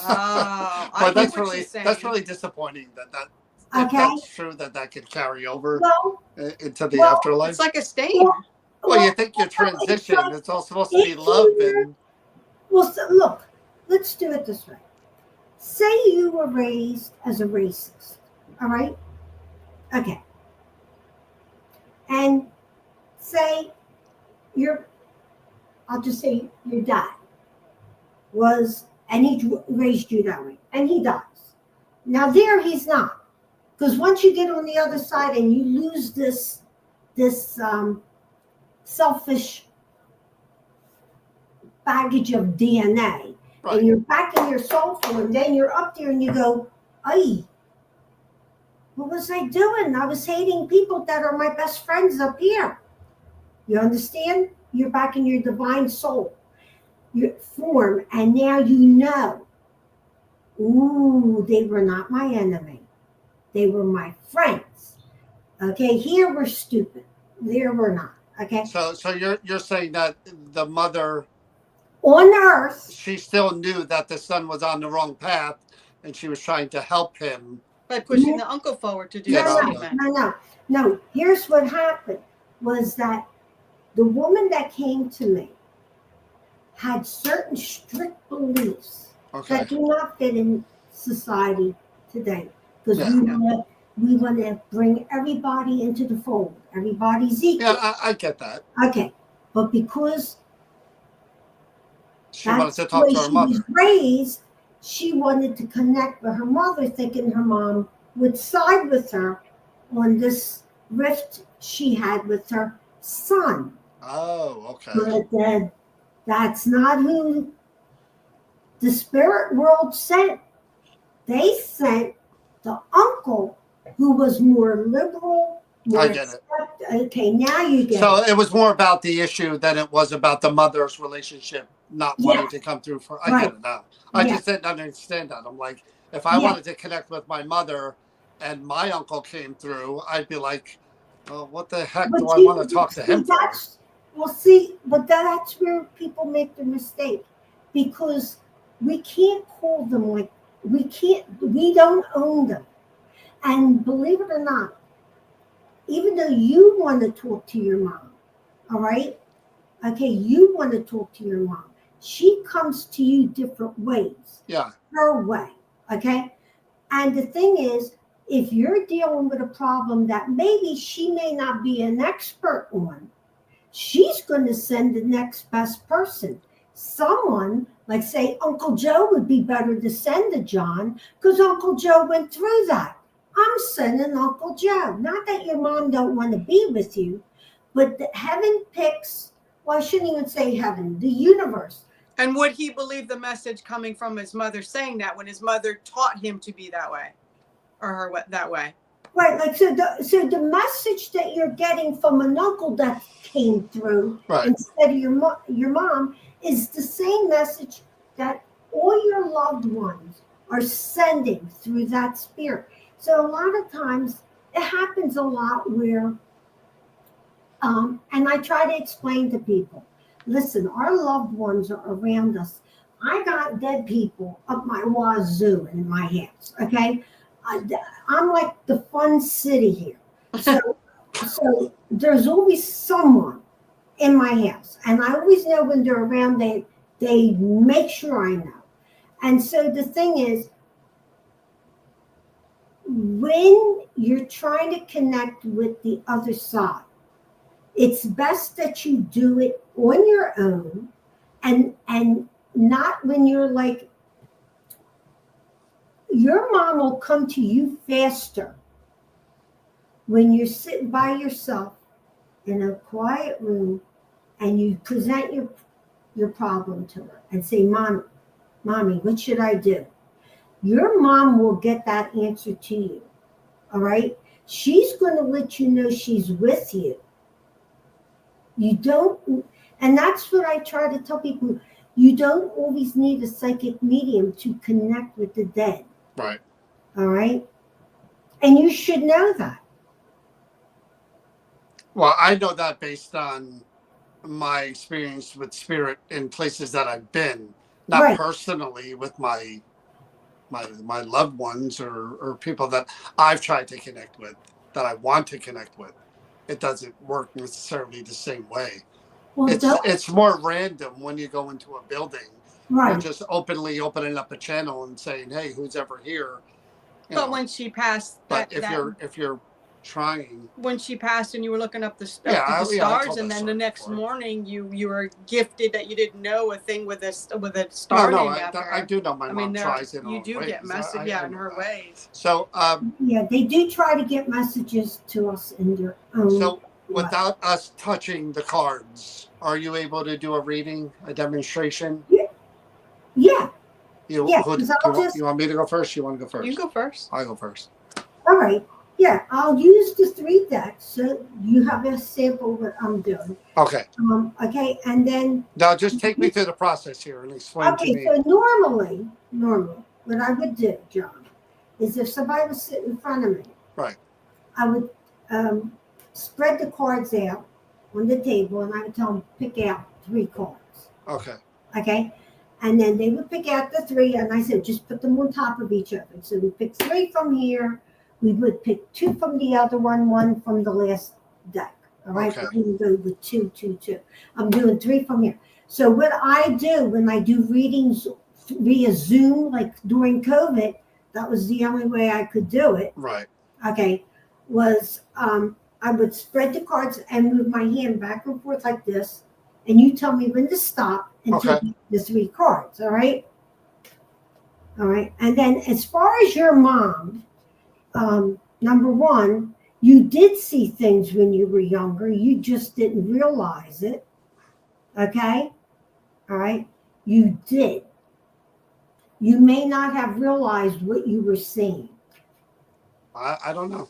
Speaker 1: But that's really disappointing that if that's true that could carry over into the afterlife.
Speaker 2: It's like a stain.
Speaker 1: Well, you think you transition. It's all supposed to be love.
Speaker 3: Well, so look, let's do it this way. Say you were raised as a racist, all right? Okay. And say I'll just say your dad was, and he raised you that way, and he dies. Now there he's not. Because once you get on the other side and you lose this selfish baggage of DNA, right, and you're back in your soul form, then you're up there and you go, ay, what was I doing? I was hating people that are my best friends up here. You understand? You're back in your divine soul, your form, and now you know, ooh, they were not my enemy. They were my friends. Okay, here we're stupid. There we're not. Okay.
Speaker 1: So you're saying that the mother
Speaker 3: on Earth,
Speaker 1: she still knew that the son was on the wrong path, and she was trying to help him
Speaker 2: by pushing the uncle forward to do that.
Speaker 3: No. Here's what happened: was that the woman that came to me had certain strict beliefs that do not fit in society today. Because we want to bring everybody into the fold. Everybody's equal.
Speaker 1: Yeah, I get that.
Speaker 3: Okay. But because
Speaker 1: She wanted to
Speaker 3: the
Speaker 1: talk
Speaker 3: way
Speaker 1: to her
Speaker 3: she was
Speaker 1: mother.
Speaker 3: raised. She wanted to connect with her mother, thinking her mom would side with her on this rift she had with her son.
Speaker 1: Oh, okay.
Speaker 3: But that's not who the spirit world sent. They sent the uncle who was more liberal, more
Speaker 1: I get it.
Speaker 3: Okay, now you get
Speaker 1: So
Speaker 3: it.
Speaker 1: it was more about the issue than it was about the mother's relationship not wanting
Speaker 3: Yes,
Speaker 1: to come through for. I
Speaker 3: right.
Speaker 1: get it now. I
Speaker 3: Yeah,
Speaker 1: just didn't understand that. I'm like, if I
Speaker 3: yeah.
Speaker 1: wanted to connect with my mother and my uncle came through, I'd be like, well, what the heck do
Speaker 3: But
Speaker 1: I want to talk to
Speaker 3: see,
Speaker 1: him for?
Speaker 3: but that's where people make the mistake, because we can't call them like we don't own them. And believe it or not, even though you want to talk to your mom, all right, okay, you want to talk to your mom, she comes to you different ways,
Speaker 1: Yeah,
Speaker 3: her way, okay. And the thing is, if you're dealing with a problem that maybe she may not be an expert on, she's going to send the next best person. Someone like, say, Uncle Joe would be better to send to John because Uncle Joe went through that. I'm sending Uncle Joe. Not that your mom don't want to be with you, but heaven picks, well, I shouldn't even say heaven, the universe.
Speaker 2: And would he believe the message coming from his mother saying that when his mother taught him to be that way, or her that way?
Speaker 3: Right, like so the message that you're getting from an uncle that came through
Speaker 1: right.
Speaker 3: instead of your mom is the same message that all your loved ones are sending through that spirit. So a lot of times it happens a lot where, and I try to explain to people, listen, our loved ones are around us. I got dead people up my wazoo in my house. Okay, I, I'm like the fun city here. So there's always someone in my house, and I always know when they're around. They make sure I know. And so the thing is, when you're trying to connect with the other side, it's best that you do it on your own, and not when you're like, your mom will come to you faster when you're sitting by yourself in a quiet room and you present your problem to her and say, mommy, what should I do? Your mom will get that answer to you. All right. She's going to let you know she's with you. You don't, and that's what I try to tell people. You don't always need a psychic medium to connect with the dead.
Speaker 1: Right.
Speaker 3: All right. And you should know that.
Speaker 1: Well, I know that based on my experience with spirit in places that I've been, not
Speaker 3: Right.
Speaker 1: personally with my loved ones or people that I've tried to connect with, that I want to connect with. It doesn't work necessarily the same way.
Speaker 3: Well,
Speaker 1: It's more random when you go into a building. You're
Speaker 3: right.
Speaker 1: just openly opening up a channel and saying, "Hey, who's ever here?" You
Speaker 2: But
Speaker 1: know.
Speaker 2: when she passed,
Speaker 1: But if you're trying,
Speaker 2: when she passed and you were looking up the
Speaker 1: yeah,
Speaker 2: the
Speaker 1: I
Speaker 2: stars,
Speaker 1: told
Speaker 2: and
Speaker 1: that
Speaker 2: then the
Speaker 1: story
Speaker 2: next
Speaker 1: before.
Speaker 2: morning you were gifted that you didn't know a thing with a star
Speaker 1: No,
Speaker 2: named after her.
Speaker 1: I do know my
Speaker 2: I
Speaker 1: mom
Speaker 2: mean,
Speaker 1: tries in
Speaker 2: you
Speaker 1: all
Speaker 2: do
Speaker 1: ways.
Speaker 2: get message,
Speaker 1: I
Speaker 2: in
Speaker 1: know
Speaker 2: her
Speaker 1: that.
Speaker 2: ways.
Speaker 1: So,
Speaker 3: Yeah, they do try to get messages to us in their own way.
Speaker 1: without us touching the cards, are you able to do a reading, a demonstration?
Speaker 3: Yeah, yeah,
Speaker 1: You
Speaker 3: yeah.
Speaker 1: who,
Speaker 3: Because
Speaker 1: do you
Speaker 3: I'll
Speaker 1: want
Speaker 3: just,
Speaker 1: you want me to go first? You want to go
Speaker 2: You
Speaker 1: first?
Speaker 2: can go first.
Speaker 1: I go first.
Speaker 3: all right. Yeah, I'll use the 3 decks so you have a sample of what I'm doing.
Speaker 1: Okay.
Speaker 3: Okay, and then,
Speaker 1: Now just take me through the process here and explain to
Speaker 3: okay,
Speaker 1: me.
Speaker 3: so normally, what I would do, John, is if somebody was sitting in front of me,
Speaker 1: Right.
Speaker 3: I would spread the cards out on the table and I would tell them pick out 3 cards.
Speaker 1: Okay.
Speaker 3: Okay. And then they would pick out the 3, and I said, just put them on top of each other. So we pick 3 from here. We would pick 2 from the other one from the last deck. All right.
Speaker 1: Okay.
Speaker 3: I'm going to go with 2, 2, 2. I'm doing 3 from here. So what I do when I do readings via Zoom, like during COVID, that was the only way I could do it.
Speaker 1: Right.
Speaker 3: Okay. Was I would spread the cards and move my hand back and forth like this. And you tell me when to stop. and
Speaker 1: Okay.
Speaker 3: take the 3 cards. All right. All right. And then as far as your mom, number one, you did see things when you were younger. You just didn't realize it. Okay. All right. You did. You may not have realized what you were seeing.
Speaker 1: I don't know.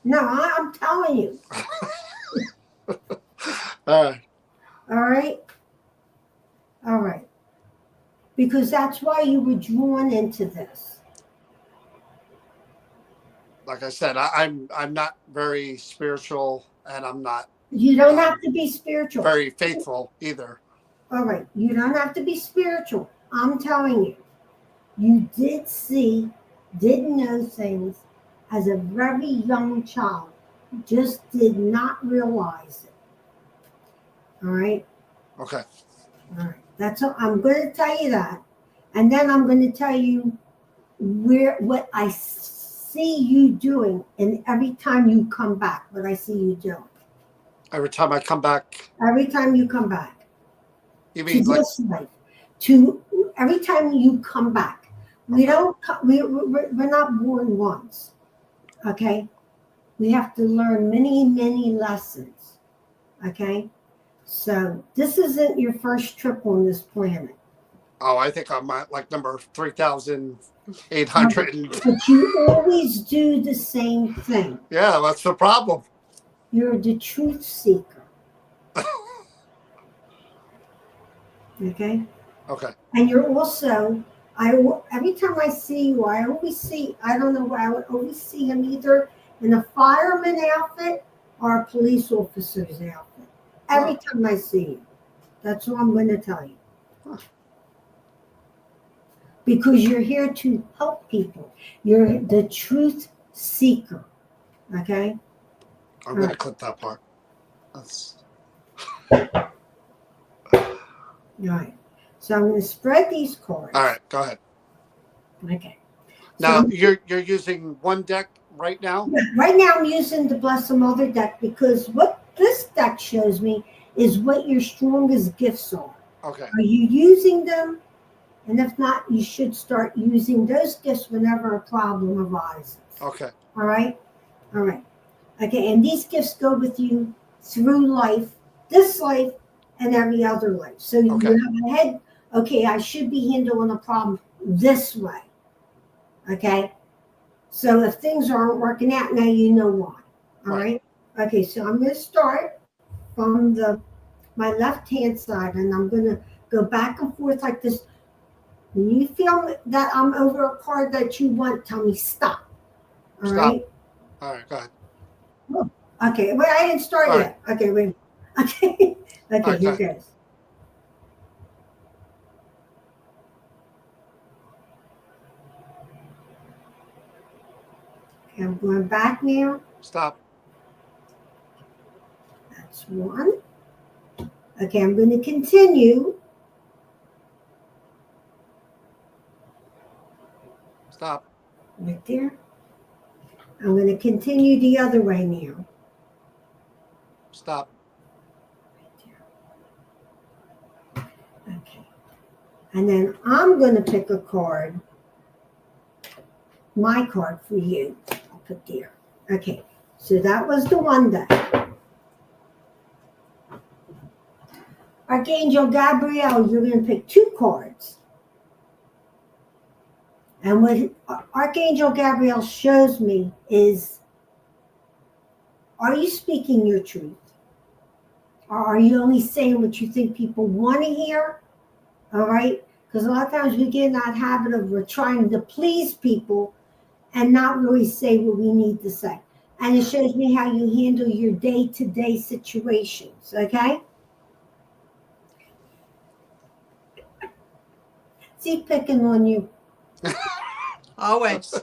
Speaker 3: No, I'm telling you.
Speaker 1: All right.
Speaker 3: All right. All right. Because that's why you were drawn into this.
Speaker 1: Like I said, I'm not very spiritual, and I'm not
Speaker 3: You don't have to be spiritual.
Speaker 1: very faithful either.
Speaker 3: All right. You don't have to be spiritual. I'm telling you. You did see, didn't know things as a very young child. You just did not realize it. All right.
Speaker 1: Okay.
Speaker 3: All right. That's all. I'm going to tell you that, and then I'm going to tell you what I see you doing, and every time you come back, what I see you doing.
Speaker 1: Every time I come back,
Speaker 3: Every time you come back
Speaker 1: you
Speaker 3: to
Speaker 1: mean like
Speaker 3: this life, to every time you come back. We don't. We're not born once. Okay. We have to learn many, many lessons. Okay. So this isn't your first trip on this planet.
Speaker 1: oh, I think I'm at like number 3,800.
Speaker 3: But you always do the same thing.
Speaker 1: Yeah, that's the problem.
Speaker 3: You're the truth seeker. Okay.
Speaker 1: Okay.
Speaker 3: And you're also, every time I see you, I always see, I don't know why, I would always see him either in a fireman outfit or a police officer's outfit. Every time I see you. That's all I'm going to tell you.
Speaker 1: Huh.
Speaker 3: Because you're here to help people. You're the truth seeker. Okay?
Speaker 1: I'm going to clip that part. That's...
Speaker 3: All right. So I'm going to spread these cards.
Speaker 1: All right, go ahead.
Speaker 3: Okay.
Speaker 1: Now,
Speaker 3: So
Speaker 1: you're using one deck right now?
Speaker 3: right now I'm using the Bless the Mother deck because what this deck shows me is what your strongest gifts are.
Speaker 1: Okay.
Speaker 3: Are you using them? And if not, you should start using those gifts whenever a problem arises.
Speaker 1: Okay.
Speaker 3: All right? All right. Okay, and these gifts go with you through life, this life, and every other life. So you
Speaker 1: Okay.
Speaker 3: have a head, okay, I should be handling a problem this way. Okay? So if things aren't working out, now you know why. All right? Okay, so I'm going to start from my left-hand side, and I'm going to go back and forth like this. When you feel that I'm over a card that you want, tell me stop. All
Speaker 1: Stop.
Speaker 3: right?
Speaker 1: All right, go ahead.
Speaker 3: Okay, wait, I didn't start
Speaker 1: All
Speaker 3: yet. Okay, wait. Okay, okay,
Speaker 1: right,
Speaker 3: here
Speaker 1: go
Speaker 3: goes. Okay, I'm going back now.
Speaker 1: Stop.
Speaker 3: That's one. Okay, I'm going to continue.
Speaker 1: Stop.
Speaker 3: Right there. I'm going to continue the other way now.
Speaker 1: Stop.
Speaker 3: Okay. And then I'm going to pick a card, my card for you. I'll put there. Okay, so that was the one deck. Archangel Gabriel, you're going to pick 2 cards. And what Archangel Gabriel shows me is, are you speaking your truth? Or are you only saying what you think people want to hear? All right? Because a lot of times we get in that habit of we're trying to please people and not really say what we need to say. And it shows me how you handle your day-to-day situations, okay? See, picking on you.
Speaker 2: Always.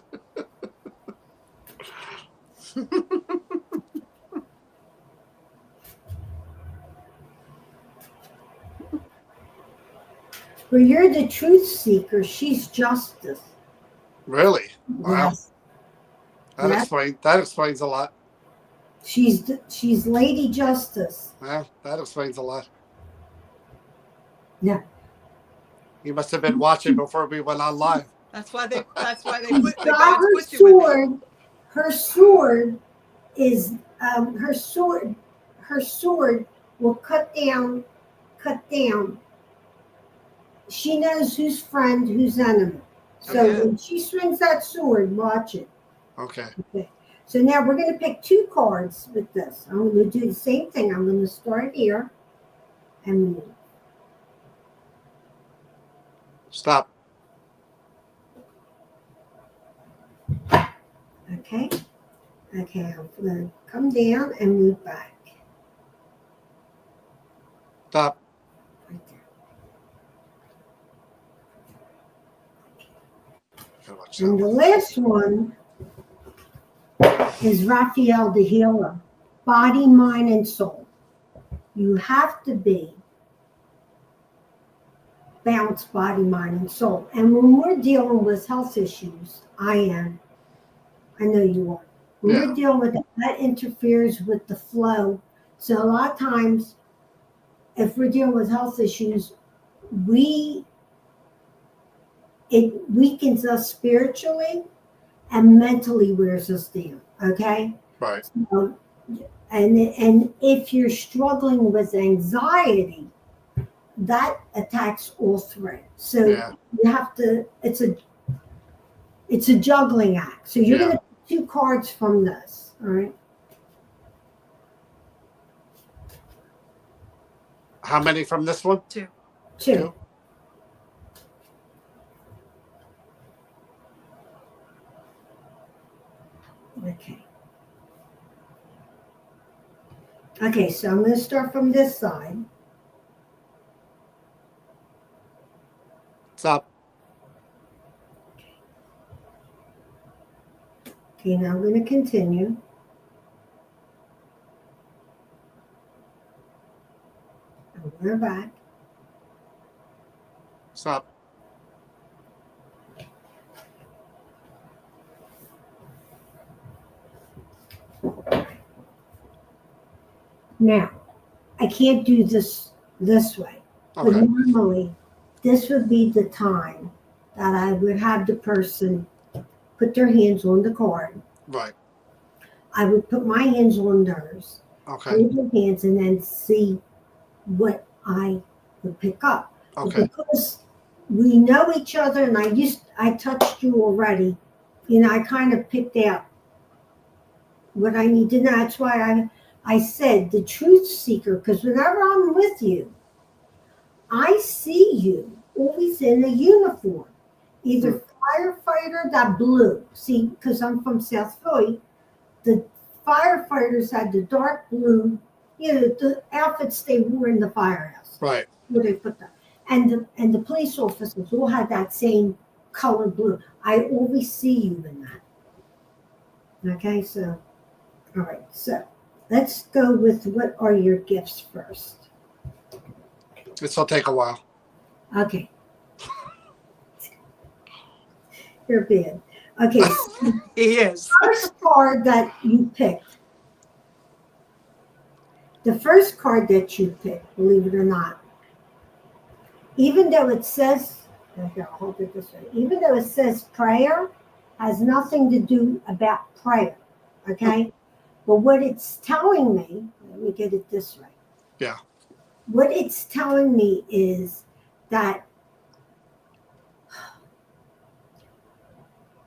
Speaker 3: Well, you're the truth seeker. She's justice.
Speaker 1: Really? Wow.
Speaker 3: Yes.
Speaker 1: That explains a lot.
Speaker 3: She's Lady Justice.
Speaker 1: Well, that explains a lot.
Speaker 3: Yeah.
Speaker 1: He must have been watching before we went on live.
Speaker 2: That's why they
Speaker 3: She's
Speaker 2: put the
Speaker 3: got
Speaker 2: gods
Speaker 3: her
Speaker 2: put you with me.
Speaker 3: sword. Her sword is her sword will cut down. She knows who's friend, who's enemy. So
Speaker 2: Okay.
Speaker 3: when she swings that sword, watch it.
Speaker 1: Okay.
Speaker 3: Okay. So now we're going to pick 2 cards with this. I'm going to do the same thing. I'm going to start here and move.
Speaker 1: Stop.
Speaker 3: Okay. Okay. I'm going to come down and move back.
Speaker 1: Stop.
Speaker 3: Right there.
Speaker 1: Gotta watch
Speaker 3: And
Speaker 1: that
Speaker 3: the
Speaker 1: one.
Speaker 3: last one is Raphael the healer. Body, mind, and soul. You have to be balanced body, mind, and soul. And when we're dealing with health issues, I know you are. When
Speaker 1: Yeah.
Speaker 3: we're dealing with that interferes with the flow. So a lot of times, if we're dealing with health issues, it weakens us spiritually and mentally wears us down. Okay.
Speaker 1: Right.
Speaker 3: So, and if you're struggling with anxiety, that attacks all 3. So
Speaker 1: Yeah.
Speaker 3: you have to. It's a juggling act. So you're
Speaker 1: Yeah.
Speaker 3: going to pick 2 cards from this. All right.
Speaker 1: How many from this one?
Speaker 2: 2.
Speaker 3: 2. Okay. Okay, so I'm going to start from this side.
Speaker 1: Stop.
Speaker 3: Okay, now I'm going to continue. And we're back.
Speaker 1: Stop.
Speaker 3: Now, I can't do this way. But
Speaker 1: Okay.
Speaker 3: normally, this would be the time that I would have the person put their hands on the card.
Speaker 1: Right.
Speaker 3: I would put my hands on theirs,
Speaker 1: Okay.
Speaker 3: hold their hands, and then see what I would pick up. But
Speaker 1: Okay.
Speaker 3: because we know each other, and I touched you already, I kind of picked out what I need to know. That's why I said the truth seeker, because whenever I'm with you, I see you always in a uniform, either firefighter, that blue. See, because I'm from South Philly, the firefighters had the dark blue, the outfits they wore in the firehouse.
Speaker 1: Right.
Speaker 3: Where they put that, and the police officers all had that same color blue. I always see you in that. Okay, so all right, so let's go with what are your gifts first.
Speaker 1: This will take a while.
Speaker 3: Okay. You're bad. Okay, so
Speaker 2: He is.
Speaker 3: first card that you picked. The first card that you picked, believe it or not, even though it says, here, I'll hold it this way, even though it says prayer, has nothing to do about prayer. Okay? But what it's telling me, let me get it this way.
Speaker 1: Yeah.
Speaker 3: What it's telling me is that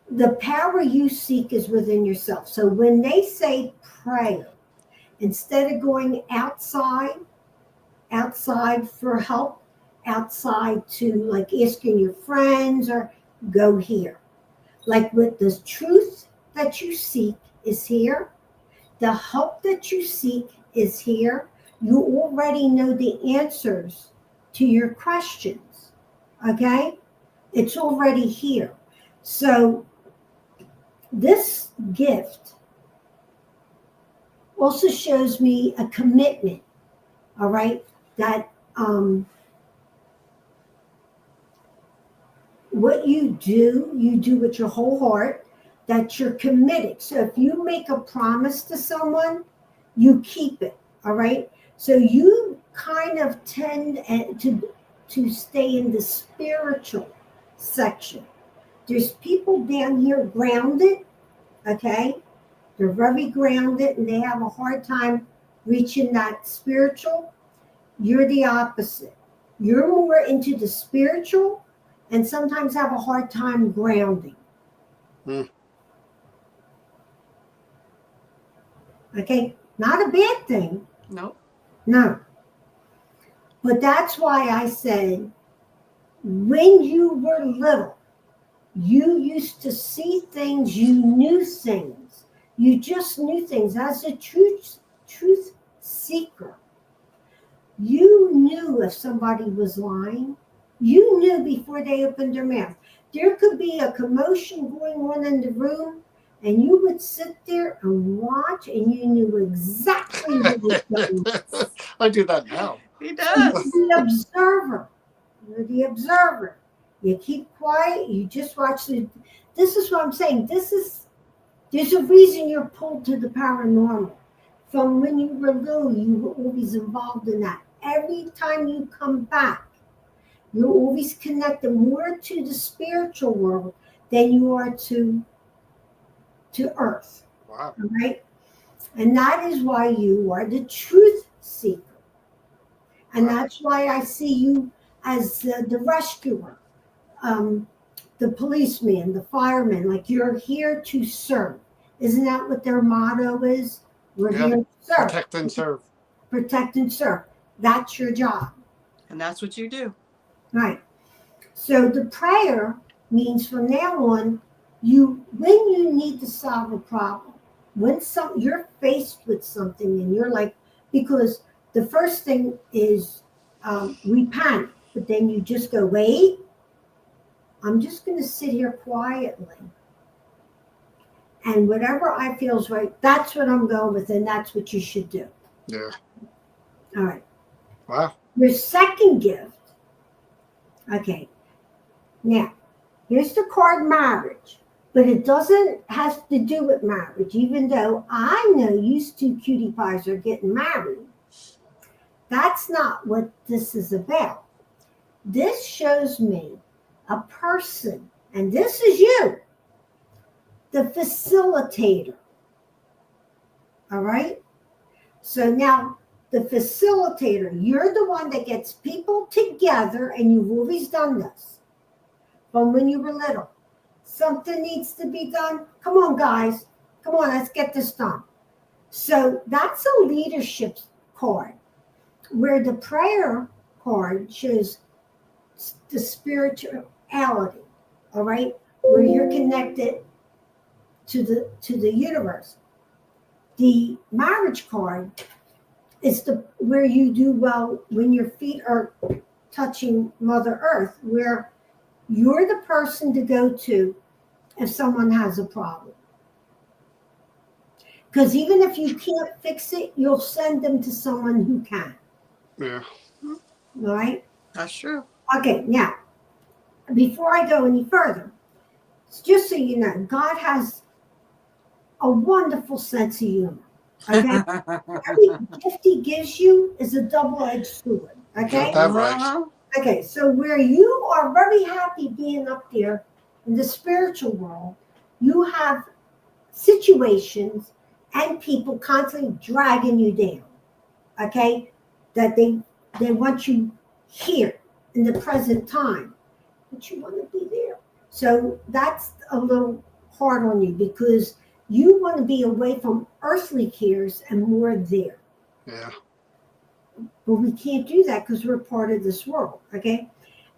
Speaker 3: the power you seek is within yourself. So when they say prayer, instead of going outside for help, outside to like asking your friends, or go here. Like with the truth that you seek is here. The help that you seek is here. You already know the answers to your questions. Okay? It's already here. So this gift also shows me a commitment. All right? That what you do with your whole heart, that you're committed. So if you make a promise to someone, you keep it. All right? So you kind of tend to to stay in the spiritual section. There's people down here grounded, okay? They're very grounded and they have a hard time reaching that spiritual. You're the opposite. You're more into the spiritual and sometimes have a hard time grounding. Okay? Not a bad thing.
Speaker 2: Nope.
Speaker 3: No. But that's why I said, when you were little, you used to see things, you knew things. You just knew things. As a truth seeker, you knew if somebody was lying. You knew before they opened their mouth. There could be a commotion going on in the room, and you would sit there and watch, and you knew exactly what was going on.
Speaker 1: I do that now.
Speaker 2: He does.
Speaker 3: You're the observer. You're the observer. You keep quiet. You just watch the. This is what I'm saying. There's a reason you're pulled to the paranormal. From when you were little, you were always involved in that. Every time you come back, you're always connected more to the spiritual world than you are to Earth.
Speaker 1: Wow.
Speaker 3: All right? And that is why you are the truth seeker. And that's why I see you as the rescuer, the policeman, the fireman. Like, you're here to serve. Isn't that what their motto is? We're here to serve.
Speaker 1: Protect and serve.
Speaker 3: Protect and serve. That's your job.
Speaker 2: And that's what you do.
Speaker 3: Right. So the prayer means from now on, when you need to solve a problem, when you're faced with something and you're like, because the first thing is we panic, but then you just go, wait, I'm just going to sit here quietly. And whatever I feel is right, that's what I'm going with, and that's what you should do.
Speaker 1: Yeah.
Speaker 3: All right.
Speaker 1: Wow.
Speaker 3: Your second gift. Okay. Now, here's the card marriage, but it doesn't have to do with marriage, even though I know you two cutie pies are getting married. That's not what this is about. This shows me a person, and this is you, the facilitator. All right? So now, the facilitator, you're the one that gets people together, and you've always done this from when you were little. Something needs to be done. Come on, guys. Come on, let's get this done. So that's a leadership card, where the prayer card shows the spirituality, all right, where you're connected to the universe. The marriage card is where you do well when your feet are touching Mother Earth, where you're the person to go to if someone has a problem. Because even if you can't fix it, you'll send them to someone who can.
Speaker 1: Yeah.
Speaker 3: All right?
Speaker 2: That's true.
Speaker 3: Okay, now, before I go any further, just so you know, God has a wonderful sense of humor. Okay? Every gift he gives you is a double-edged sword. Okay?
Speaker 1: Got that right.
Speaker 3: Okay, so where you are very happy being up there in the spiritual world, you have situations and people constantly dragging you down. Okay? That they want you here in the present time, but you want to be there. So that's a little hard on you because you want to be away from earthly cares and more there.
Speaker 1: Yeah.
Speaker 3: But we can't do that because we're part of this world, okay?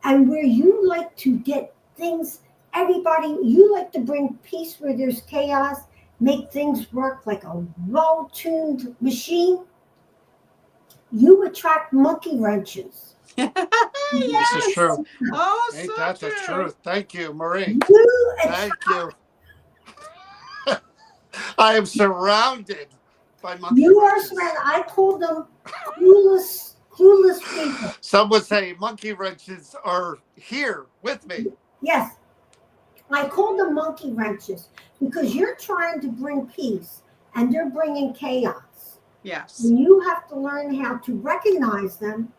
Speaker 3: And where you like to get things, you like to bring peace where there's chaos, make things work like a well-tuned machine. You attract monkey wrenches.
Speaker 1: This is true.
Speaker 2: Oh,
Speaker 1: Ain't
Speaker 2: so
Speaker 1: that
Speaker 2: true.
Speaker 1: the truth? Thank you, Marie.
Speaker 3: You
Speaker 1: Thank you. I am surrounded by monkey
Speaker 3: You are
Speaker 1: wrenches.
Speaker 3: surrounded. I call them clueless people.
Speaker 1: Some would say monkey wrenches are here with me.
Speaker 3: Yes. I call them monkey wrenches because you're trying to bring peace and they're bringing chaos.
Speaker 2: Yes.
Speaker 3: And you have to learn how to recognize them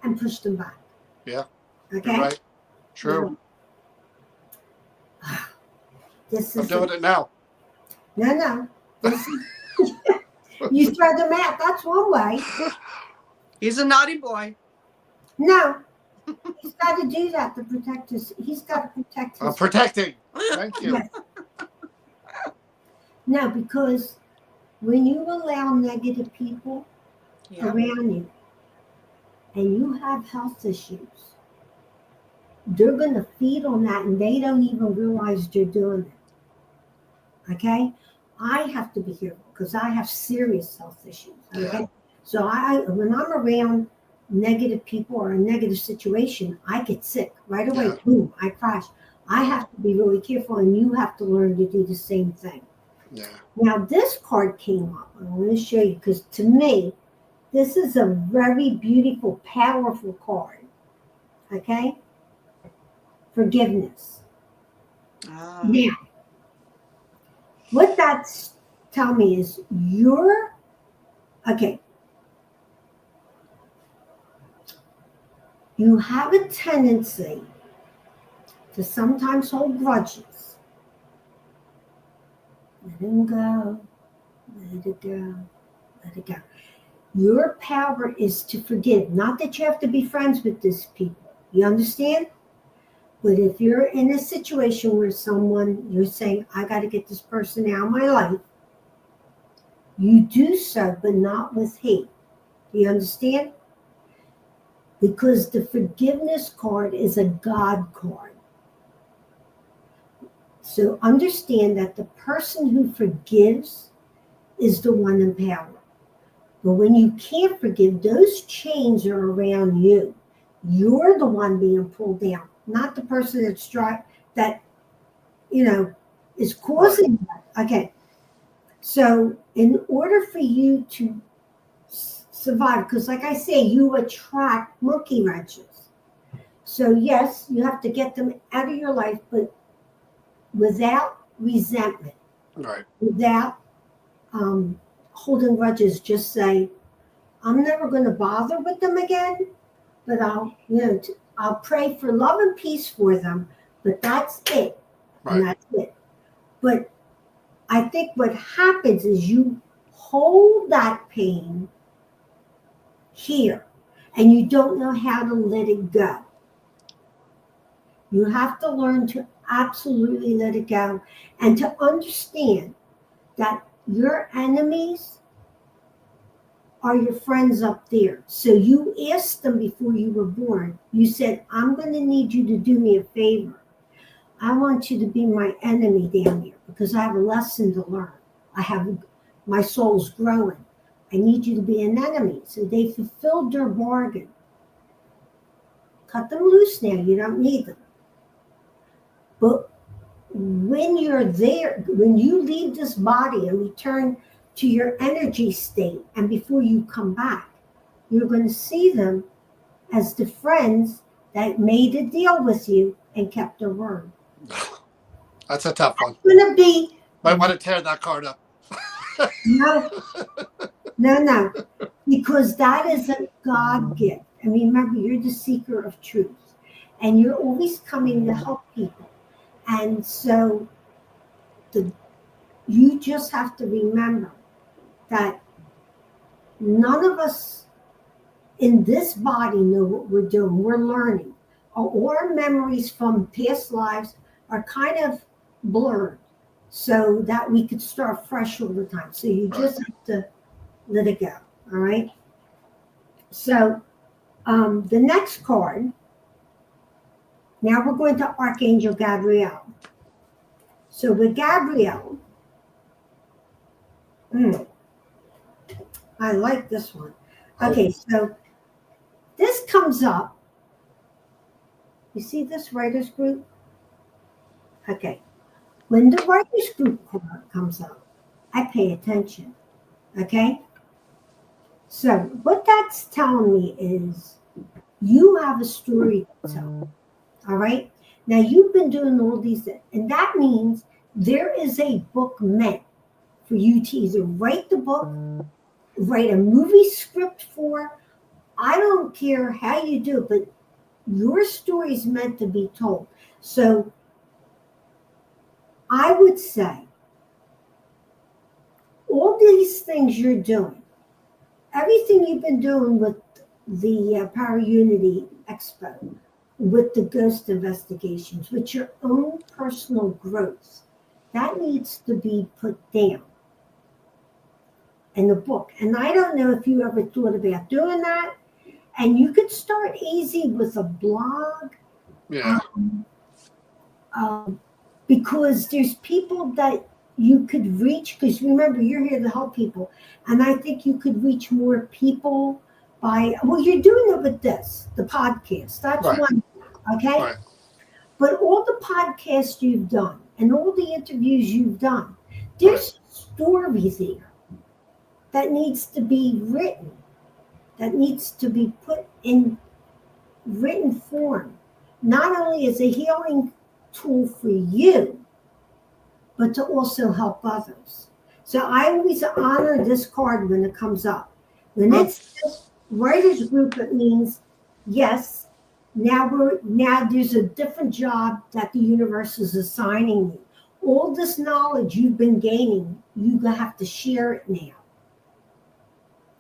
Speaker 3: and push them back.
Speaker 1: Yeah.
Speaker 3: Okay.
Speaker 1: You're right. True.
Speaker 3: Now, this
Speaker 1: I'm
Speaker 3: is
Speaker 1: doing it now.
Speaker 3: no. This is, you throw the mat. That's one way.
Speaker 2: He's a naughty boy.
Speaker 3: No, he's got to do that to protect his. He's got to protect
Speaker 1: I'm
Speaker 3: his.
Speaker 1: protecting. Thank you.
Speaker 3: Yes. No, because when you allow negative people
Speaker 2: Yeah.
Speaker 3: around you and you have health issues, they're going to feed on that and they don't even realize they're doing it. Okay? I have to be careful because I have serious health issues. Okay?
Speaker 1: Yeah.
Speaker 3: So when I'm around negative people or a negative situation, I get sick right away.
Speaker 1: Yeah.
Speaker 3: Boom, I crash. I have to be really careful and you have to learn to do the same thing.
Speaker 1: Yeah.
Speaker 3: Now this card came up. I'm going to show you because to me, this is a very beautiful, powerful card. Okay? Forgiveness. Now, what that's telling me is okay. You have a tendency to sometimes hold grudges. Let them go. Let it go. Let it go. Your power is to forgive. Not that you have to be friends with these people. You understand? But if you're in a situation where you're saying, I got to get this person out of my life, you do so, but not with hate. Do you understand? Because the forgiveness card is a God card. So understand that the person who forgives is the one in power. But when you can't forgive, those chains are around you. You're the one being pulled down, not the person that is causing that. Okay. So in order for you to survive, because like I say, you attract monkey wrenches. So yes, you have to get them out of your life, but without resentment,
Speaker 1: Right.
Speaker 3: without holding grudges. Just say, I'm never going to bother with them again, but I'll pray for love and peace for them, but that's it.
Speaker 1: Right.
Speaker 3: And that's it. But I think what happens is you hold that pain here and you don't know how to let it go. You have to learn to absolutely let it go and to understand that your enemies are your friends up there. So you asked them before you were born. You said, I'm going to need you to do me a favor. I want you to be my enemy down here because I have a lesson to learn. My soul's growing. I need you to be an enemy. So they fulfilled their bargain. Cut them loose now. You don't need them. But when you're there, when you leave this body and return to your energy state, and before you come back, you're going to see them as the friends that made a deal with you and kept their word.
Speaker 1: That's a tough one.
Speaker 3: It's going to be.
Speaker 1: Might want to tear that card up.
Speaker 3: No, because that is a God gift. And remember, you're the seeker of truth, and you're always coming to help people. And so you just have to remember that none of us in this body know what we're doing. We're learning. Our memories from past lives are kind of blurred so that we could start fresh all the time. So you just have to let it go. All right. So the next card, now we're going to Archangel Gabriel. So with Gabriel, I like this one. Okay, so this comes up. You see this writers group? Okay. When the writers group card comes up, I pay attention. Okay? So what that's telling me is you have a story to tell. All right? Now you've been doing all these things, and that means there is a book meant for you to either write the book, write a movie script for. I don't care how you do it, but Your story is meant to be told. So I would say all these things you're doing, everything you've been doing with the Power Unity Expo, with the ghost investigations, with your own personal growth, that needs to be put down in the book. And I don't know if you ever thought about doing that. And you could start easy with a blog.
Speaker 1: Yeah.
Speaker 3: Because there's people that you could reach, because remember, you're here to help people. And I think you could reach more people by, well, you're doing it with this, the podcast. That's
Speaker 1: Right.
Speaker 3: one, okay?
Speaker 1: Right.
Speaker 3: But all the podcasts you've done and all the interviews you've done, there's story there that needs to be written, that needs to be put in written form, not only as a healing tool for you, but to also help others. So I always honor this card when it comes up. When it says writers group, it means yes, now there's a different job that the universe is assigning you. All this knowledge you've been gaining, you have to share it now.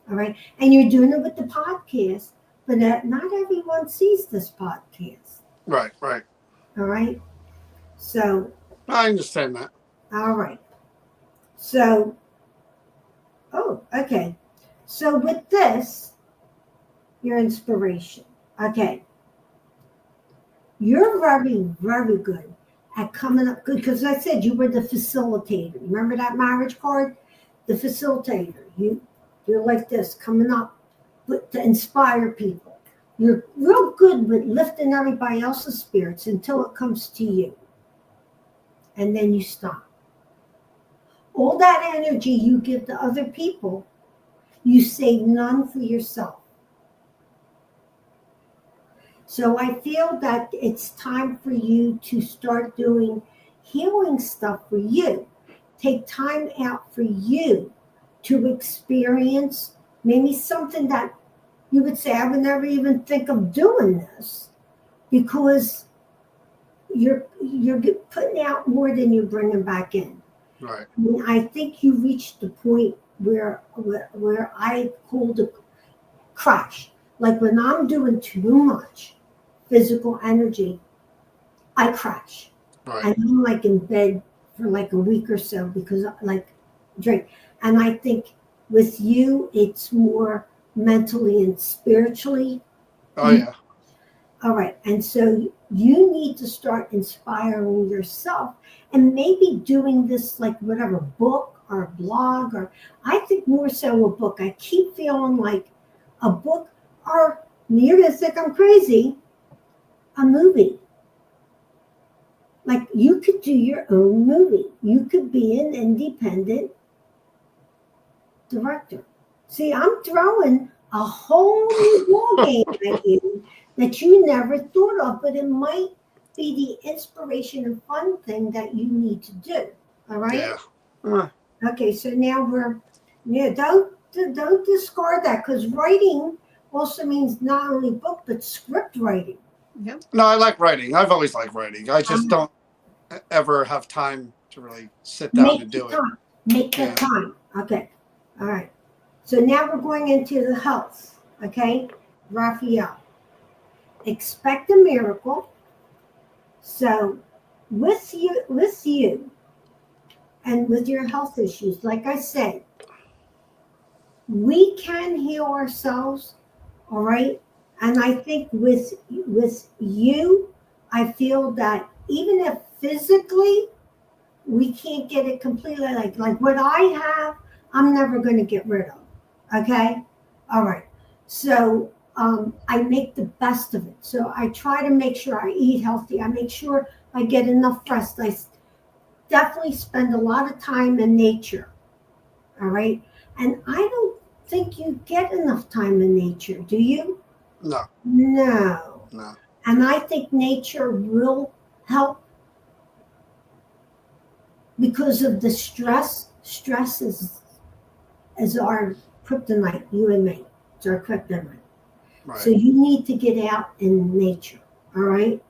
Speaker 3: All right, and you're doing it with the podcast, but not everyone sees this podcast.
Speaker 1: Right. Right.
Speaker 3: All right, so
Speaker 1: I understand that.
Speaker 3: all right, so okay, so with this, your inspiration. Okay, you're very, very good at coming up good, because I said you were the facilitator. Remember that marriage card? The facilitator. You're like this, coming up to inspire people. You're real good with lifting everybody else's spirits until it comes to you. And then you stop. All that energy you give to other people, you save none for yourself. So I feel that it's time for you to start doing healing stuff for you. Take time out for you to experience maybe something that you would say, I would never even think of doing this, because you're putting out more than you're bringing back in.
Speaker 1: Right.
Speaker 3: I mean, I think you reached the point where I called a crash. Like when I'm doing too much physical energy, I crash.
Speaker 1: Right.
Speaker 3: And I'm like in bed for like a week or so because I like drink. And I think with you, it's more mentally and spiritually.
Speaker 1: Oh yeah.
Speaker 3: All right. And so you need to start inspiring yourself and maybe doing this like whatever book or blog, or I think more so a book. I keep feeling like a book, or you're going to think I'm crazy, a movie. Like you could do your own movie. You could be an independent director. See, I'm throwing a whole new ball game at you that you never thought of, but it might be the inspiration and fun thing that you need to do. All right?
Speaker 1: Yeah.
Speaker 3: Okay, so now don't discard that, because writing also means not only book but script writing.
Speaker 1: No, I like writing. I've always liked writing. I just don't ever have time to really sit down and do it.
Speaker 3: Make the time. Okay. All right. So now we're going into the health. Okay, Raphael. Expect a miracle. So with you and with your health issues, like I said, we can heal ourselves. All right. And I think with you, I feel that even if physically we can't get it completely, like what I have, I'm never going to get rid of. Okay. All right. So I make the best of it. So I try to make sure I eat healthy. I make sure I get enough rest. I definitely spend a lot of time in nature. All right. And I don't think you get enough time in nature. Do you?
Speaker 1: No.
Speaker 3: No.
Speaker 1: No.
Speaker 3: And I think nature will help because of the stress. Stress is our kryptonite, you and me. It's our kryptonite.
Speaker 1: Right.
Speaker 3: So you need to get out in nature. All right.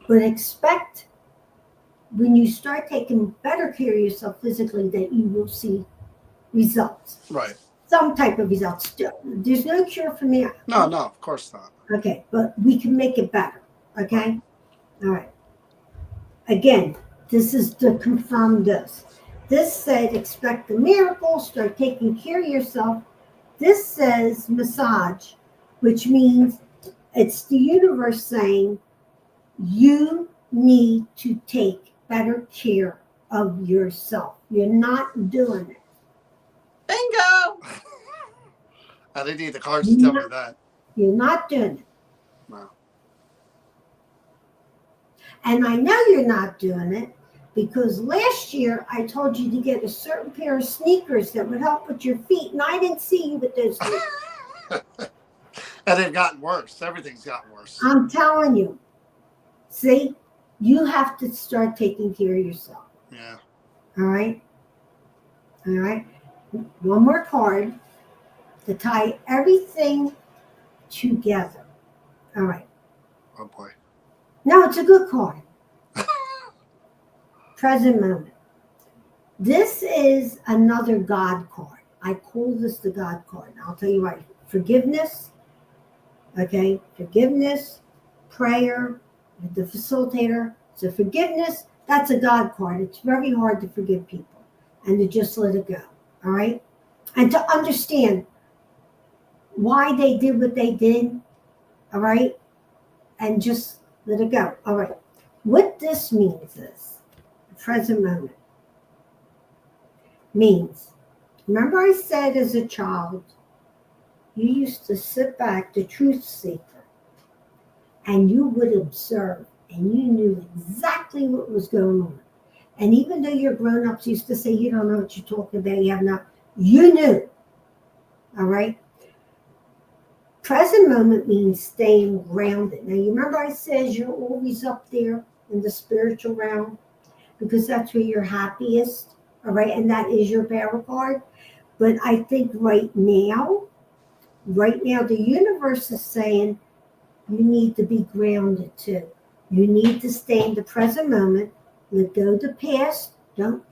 Speaker 3: But expect when you start taking better care of yourself physically that you will see results.
Speaker 1: Right.
Speaker 3: Some type of results. There's no cure for me.
Speaker 1: No, of course not.
Speaker 3: Okay, but we can make it better. Okay? All right. Again, this is to confirm this. This said expect a miracle, start taking care of yourself. This says massage, which means it's the universe saying you need to take better care of yourself. You're not doing it.
Speaker 2: Bingo.
Speaker 1: I didn't need the cards to tell me that.
Speaker 3: You're not doing it.
Speaker 1: No.
Speaker 3: And I know you're not doing it because last year I told you to get a certain pair of sneakers that would help with your feet, and I didn't see you with those sneakers.
Speaker 1: And they've gotten worse. Everything's gotten worse.
Speaker 3: I'm telling you. See, you have to start taking care of yourself.
Speaker 1: Yeah.
Speaker 3: All right? All right? One more card to tie everything together. All right.
Speaker 1: Oh, boy.
Speaker 3: No, it's a good card. Present moment. This is another God card. I call this the God card. I'll tell you why. Forgiveness. Okay? Forgiveness, prayer, the facilitator. So forgiveness, that's a God card. It's very hard to forgive people and to just let it go. All right? And to understand why they did what they did. All right? And just let it go. All right. What this means is, the present moment means, remember I said as a child, you used to sit back, the truth seeker, and you would observe, and you knew exactly what was going on. And even though your grown-ups used to say, you don't know what you're talking about, you have not, you knew. All right? Present moment means staying grounded. Now, you remember I said you're always up there in the spiritual realm because that's where you're happiest, all right? And that is your power card. But I think right now, the universe is saying you need to be grounded too. You need to stay in the present moment, let go of the past. Don't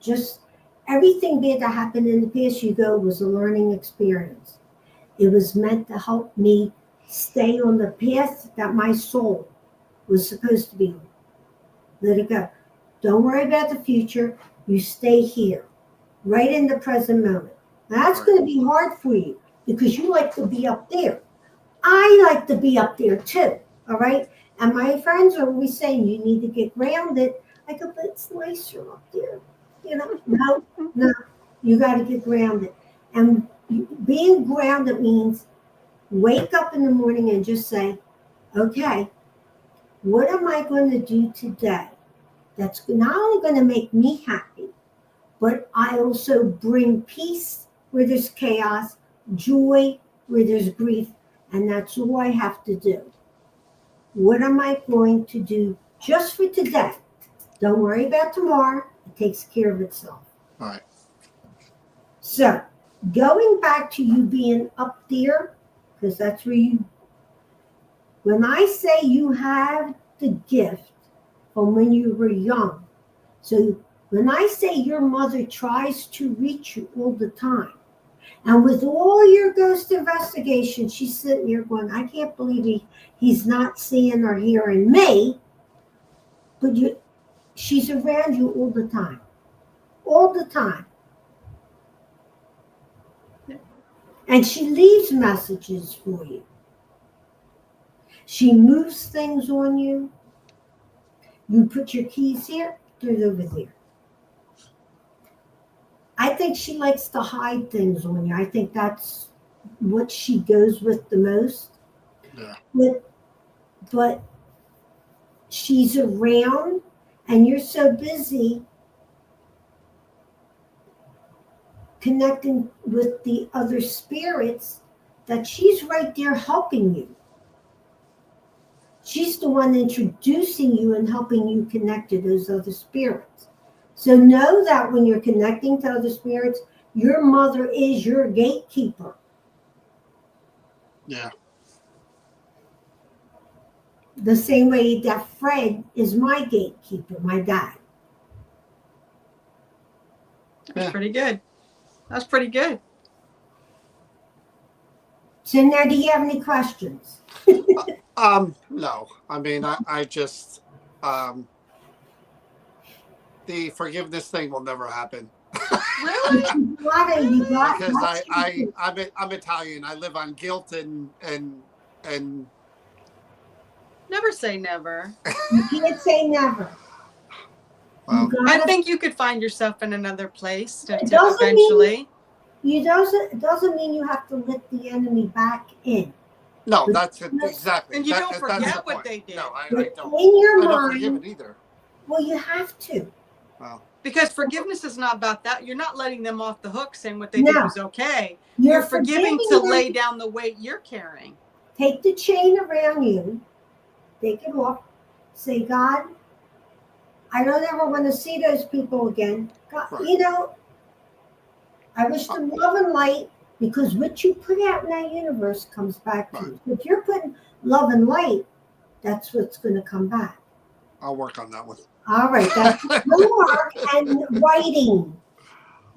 Speaker 3: just, everything bad that happened in the past, you go, was a learning experience. It was meant to help me stay on the path that my soul was supposed to be on. Let it go. Don't worry about the future. You stay here, right in the present moment. Now, that's going to be hard for you because you like to be up there. I like to be up there too, all right? And my friends are always saying, you need to get grounded. I go, but it's nicer up there. You know, no, you got to get grounded. And being grounded means wake up in the morning and just say, okay, what am I going to do today that's not only going to make me happy, but I also bring peace where there's chaos, joy where there's grief, and that's all I have to do. What am I going to do just for today? Don't worry about tomorrow. It takes care of itself.
Speaker 1: All right.
Speaker 3: So, going back to you being up there, because that's where you, when I say you have the gift from when you were young, so when I say your mother tries to reach you all the time, and with all your ghost investigation, she's sitting there going, I can't believe he's not seeing or hearing me, but she's around you all the time. All the time. And she leaves messages for you. She moves things on you. You put your keys here, they're over there. I think she likes to hide things on you. I think that's what she goes with the most.
Speaker 1: Yeah.
Speaker 3: But she's around, and you're so busy connecting with the other spirits that she's right there helping you. She's the one introducing you and helping you connect to those other spirits. So know that when you're connecting to other spirits, your mother is your gatekeeper.
Speaker 1: Yeah.
Speaker 3: The same way that Fred is my gatekeeper, my dad.
Speaker 2: That's pretty good. That's pretty good.
Speaker 3: So now, do you have any questions?
Speaker 1: No. I mean, I just the forgiveness thing will never happen.
Speaker 2: Really?
Speaker 1: Because I'm Italian. I live on guilt and
Speaker 2: Never say never.
Speaker 3: You can't say never.
Speaker 1: well,
Speaker 2: I think you could find yourself in another place to
Speaker 3: doesn't
Speaker 2: eventually.
Speaker 3: doesn't mean you have to let the enemy back in.
Speaker 1: no, that's it, exactly.
Speaker 2: And you don't
Speaker 1: that's
Speaker 2: forget
Speaker 1: the
Speaker 2: what
Speaker 1: point.
Speaker 2: they did.
Speaker 1: No, I
Speaker 3: But
Speaker 1: don't.
Speaker 3: in your
Speaker 1: I don't forgive
Speaker 3: mind,
Speaker 1: it either.
Speaker 3: well, you have to.
Speaker 1: Well,
Speaker 2: Because forgiveness is not about that. You're not letting them off the hook saying what they
Speaker 3: No.
Speaker 2: did was okay. You're forgiving to
Speaker 3: them.
Speaker 2: lay down the weight you're carrying.
Speaker 3: Take the chain around you, take it off, say, God, I don't ever want to see those people again. God,
Speaker 1: Right.
Speaker 3: I wish them love and light, because what you put out in that universe comes back to you. If you're putting love and light, that's what's going to come back.
Speaker 1: I'll work on that one.
Speaker 3: All right, that's homework and writing.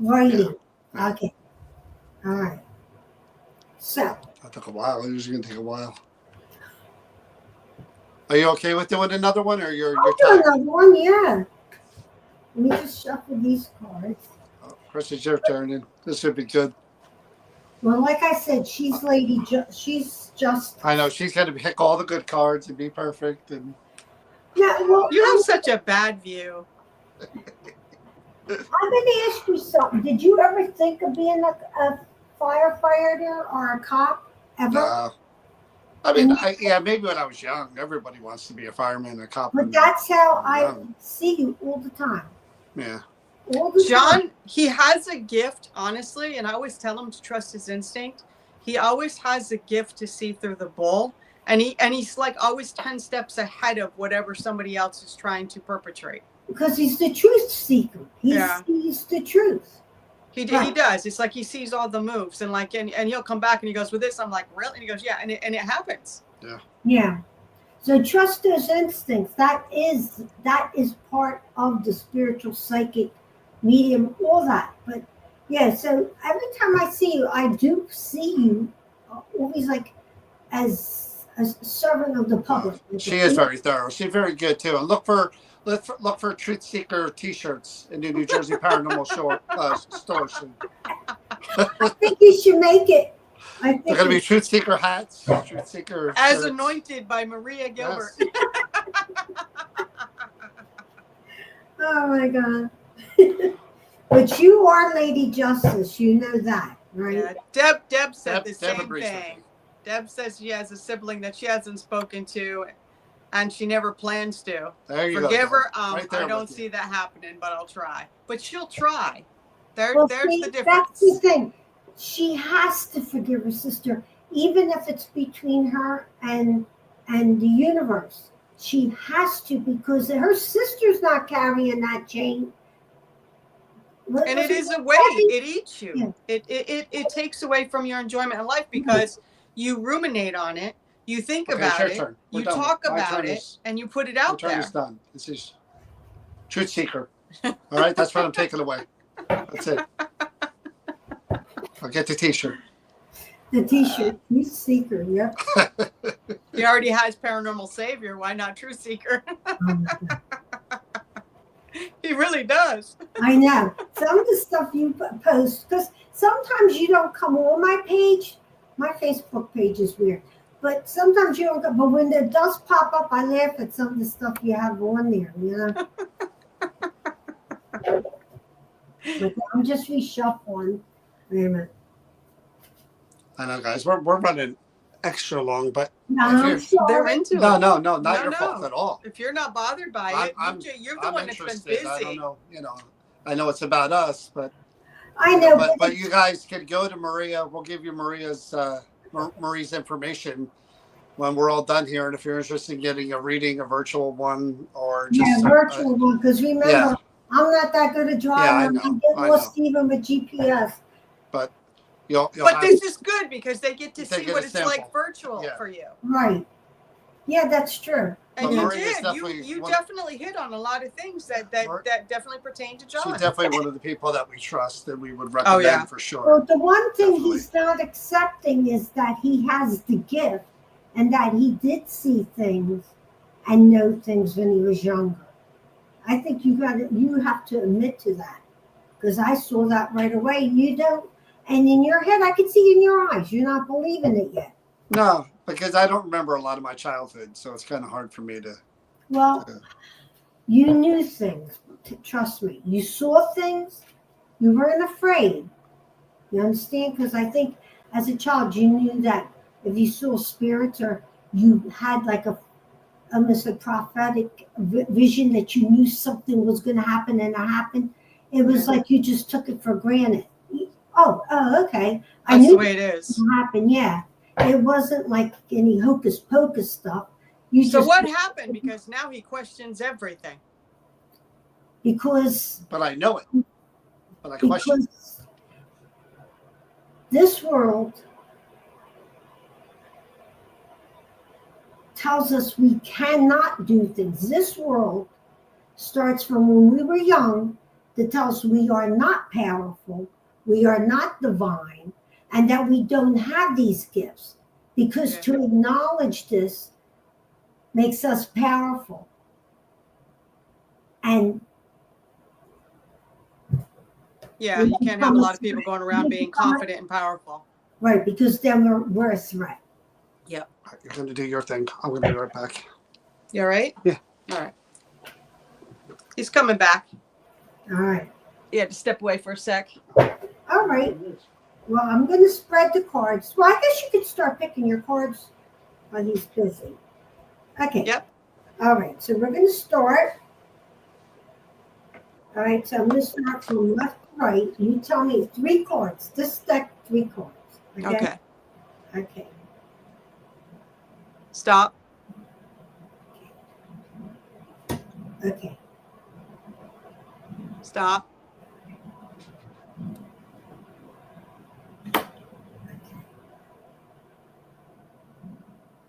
Speaker 1: Yeah.
Speaker 3: Okay. All right. So.
Speaker 1: That took a while. It was going to take a while. Are you okay with doing another one, or you're
Speaker 3: I'll do
Speaker 1: tired?
Speaker 3: another one, yeah. Let me just shuffle these cards.
Speaker 1: Oh, Chris, it's your turn, and this should be good.
Speaker 3: Well, like I said, she's she's just.
Speaker 1: I know she's going to pick all the good cards and be perfect, and
Speaker 3: Yeah, well,
Speaker 2: You have such a bad view.
Speaker 3: I'm going to ask you something. Did you ever think of being a firefighter or a cop ever?
Speaker 1: I mean, maybe when I was young, everybody wants to be a fireman, a cop.
Speaker 3: But that's how I see you all the time.
Speaker 1: Yeah.
Speaker 3: All the
Speaker 2: John,
Speaker 3: time.
Speaker 2: he has a gift, honestly, and I always tell him to trust his instinct. He always has a gift to see through the bull, and he's like always 10 steps ahead of whatever somebody else is trying to perpetrate.
Speaker 3: Because he's the truth seeker. He's the truth.
Speaker 2: He does. It's like he sees all the moves, and and he'll come back and he goes, with this, I'm like, really? And he goes, yeah, and it happens.
Speaker 1: Yeah.
Speaker 3: Yeah. So trust those instincts. That is part of the spiritual, psychic, medium, all that. But yeah, so every time I see you, I do see you always like as a servant of the public.
Speaker 1: She is very thorough. She's very good too. And look for Truth Seeker T-shirts in the New Jersey Paranormal store soon.
Speaker 3: I think you should make it.
Speaker 1: They're going to be Truth Seeker hats, Truth Seeker
Speaker 2: as
Speaker 1: shirts.
Speaker 2: anointed by Maria Gilbert.
Speaker 1: Yes.
Speaker 3: Oh my God. But you are Lady Justice. You know that, right?
Speaker 2: Yeah. Deb said the
Speaker 1: Deb
Speaker 2: same thing. Deb says she has a sibling that she hasn't spoken to, and she never plans to.
Speaker 1: There you
Speaker 2: Forgive
Speaker 1: go.
Speaker 2: her.
Speaker 1: Right there
Speaker 2: I don't see that happening, but I'll try. But she'll try. There's the difference.
Speaker 3: That's the thing. She has to forgive her sister, even if it's between her and the universe. She has to, because her sister's not carrying that chain.
Speaker 2: And it is a weight. It eats you. Yeah. It takes away from your enjoyment in life, because you ruminate on it, you think about it, you talk about it, and you put it out there.
Speaker 1: My turn is done. This is Truth Seeker. All right, that's what I'm taking away. That's it. I'll get the T-shirt.
Speaker 3: The T-shirt, Truth Seeker. Yep.
Speaker 2: He already has Paranormal Savior. Why not Truth Seeker? He really does.
Speaker 3: I know. Some of the stuff you post, because sometimes you don't come on my page. My Facebook page is weird. But sometimes you don't come. But when it does pop up, I laugh at some of the stuff you have on there, you know? But I'm just reshuffling. Wait a minute.
Speaker 1: I know, guys. We're running extra long, but
Speaker 2: they're into it.
Speaker 1: No, not your fault at all.
Speaker 2: If you're not bothered by it, you're the one that's been busy.
Speaker 1: I don't know. I know it's about us, but
Speaker 3: I know.
Speaker 1: But you guys can go to Maria. We'll give you Maria's information when we're all done here. And if you're interested in getting a reading, a virtual one, or just
Speaker 3: virtual one, because remember, I'm not that good at driving. I get lost even with GPS.
Speaker 1: But
Speaker 2: this is good, because they get to see what it's like virtual for you.
Speaker 3: Right. Yeah, that's true.
Speaker 2: And
Speaker 1: But
Speaker 2: you
Speaker 1: Marie is
Speaker 2: did.
Speaker 1: definitely
Speaker 2: You
Speaker 1: one-
Speaker 2: definitely hit on a lot of things that definitely pertain to
Speaker 1: She's
Speaker 2: John.
Speaker 1: definitely one of the people that we trust that we would
Speaker 2: Oh,
Speaker 1: recommend
Speaker 2: yeah.
Speaker 1: for sure.
Speaker 3: Well, the one thing
Speaker 1: Definitely.
Speaker 3: he's not accepting is that he has the gift and that he did see things and know things when he was younger. I think you have to admit to that, because I saw that right away. You don't, and in your head, I could see in your eyes, you're not believing it yet.
Speaker 1: No, because I don't remember a lot of my childhood, so it's kind of hard for me to.
Speaker 3: Well, you knew things. Trust me, you saw things. You weren't afraid. You understand? Because I think as a child, you knew that if you saw spirits or you had like almost a prophetic vision that you knew something was going to happen and it happened, it was like you just took it for granted. Oh, okay. I
Speaker 2: That's
Speaker 3: knew
Speaker 2: the way it
Speaker 3: it
Speaker 2: is.
Speaker 3: would happen. Yeah, it wasn't like any hocus pocus stuff. You
Speaker 2: So
Speaker 3: just
Speaker 2: what happened? Because now he questions everything.
Speaker 3: because
Speaker 1: But I know it. But I question.
Speaker 3: because this world tells us we cannot do things. This world starts from when we were young that tells us we are not powerful, we are not divine, and that we don't have these gifts. Because to acknowledge this makes us powerful. And
Speaker 2: Yeah, you can't have a lot of people going around being confident and powerful.
Speaker 3: Right, because then we're a threat.
Speaker 2: Yep.
Speaker 1: You're going to do your thing. I'm going to be right back.
Speaker 2: You all right?
Speaker 1: Yeah.
Speaker 2: All right. He's coming back.
Speaker 3: All right.
Speaker 2: He had to step away for a sec.
Speaker 3: All right. Well, I'm going to spread the cards. Well, I guess you could start picking your cards while he's busy. Okay.
Speaker 2: Yep.
Speaker 3: All right. So we're going to start. All right. So I'm going to start from left to right. You tell me 3 cards. This deck, 3 cards.
Speaker 2: Okay.
Speaker 3: Okay.
Speaker 2: Stop.
Speaker 3: Okay.
Speaker 2: Stop.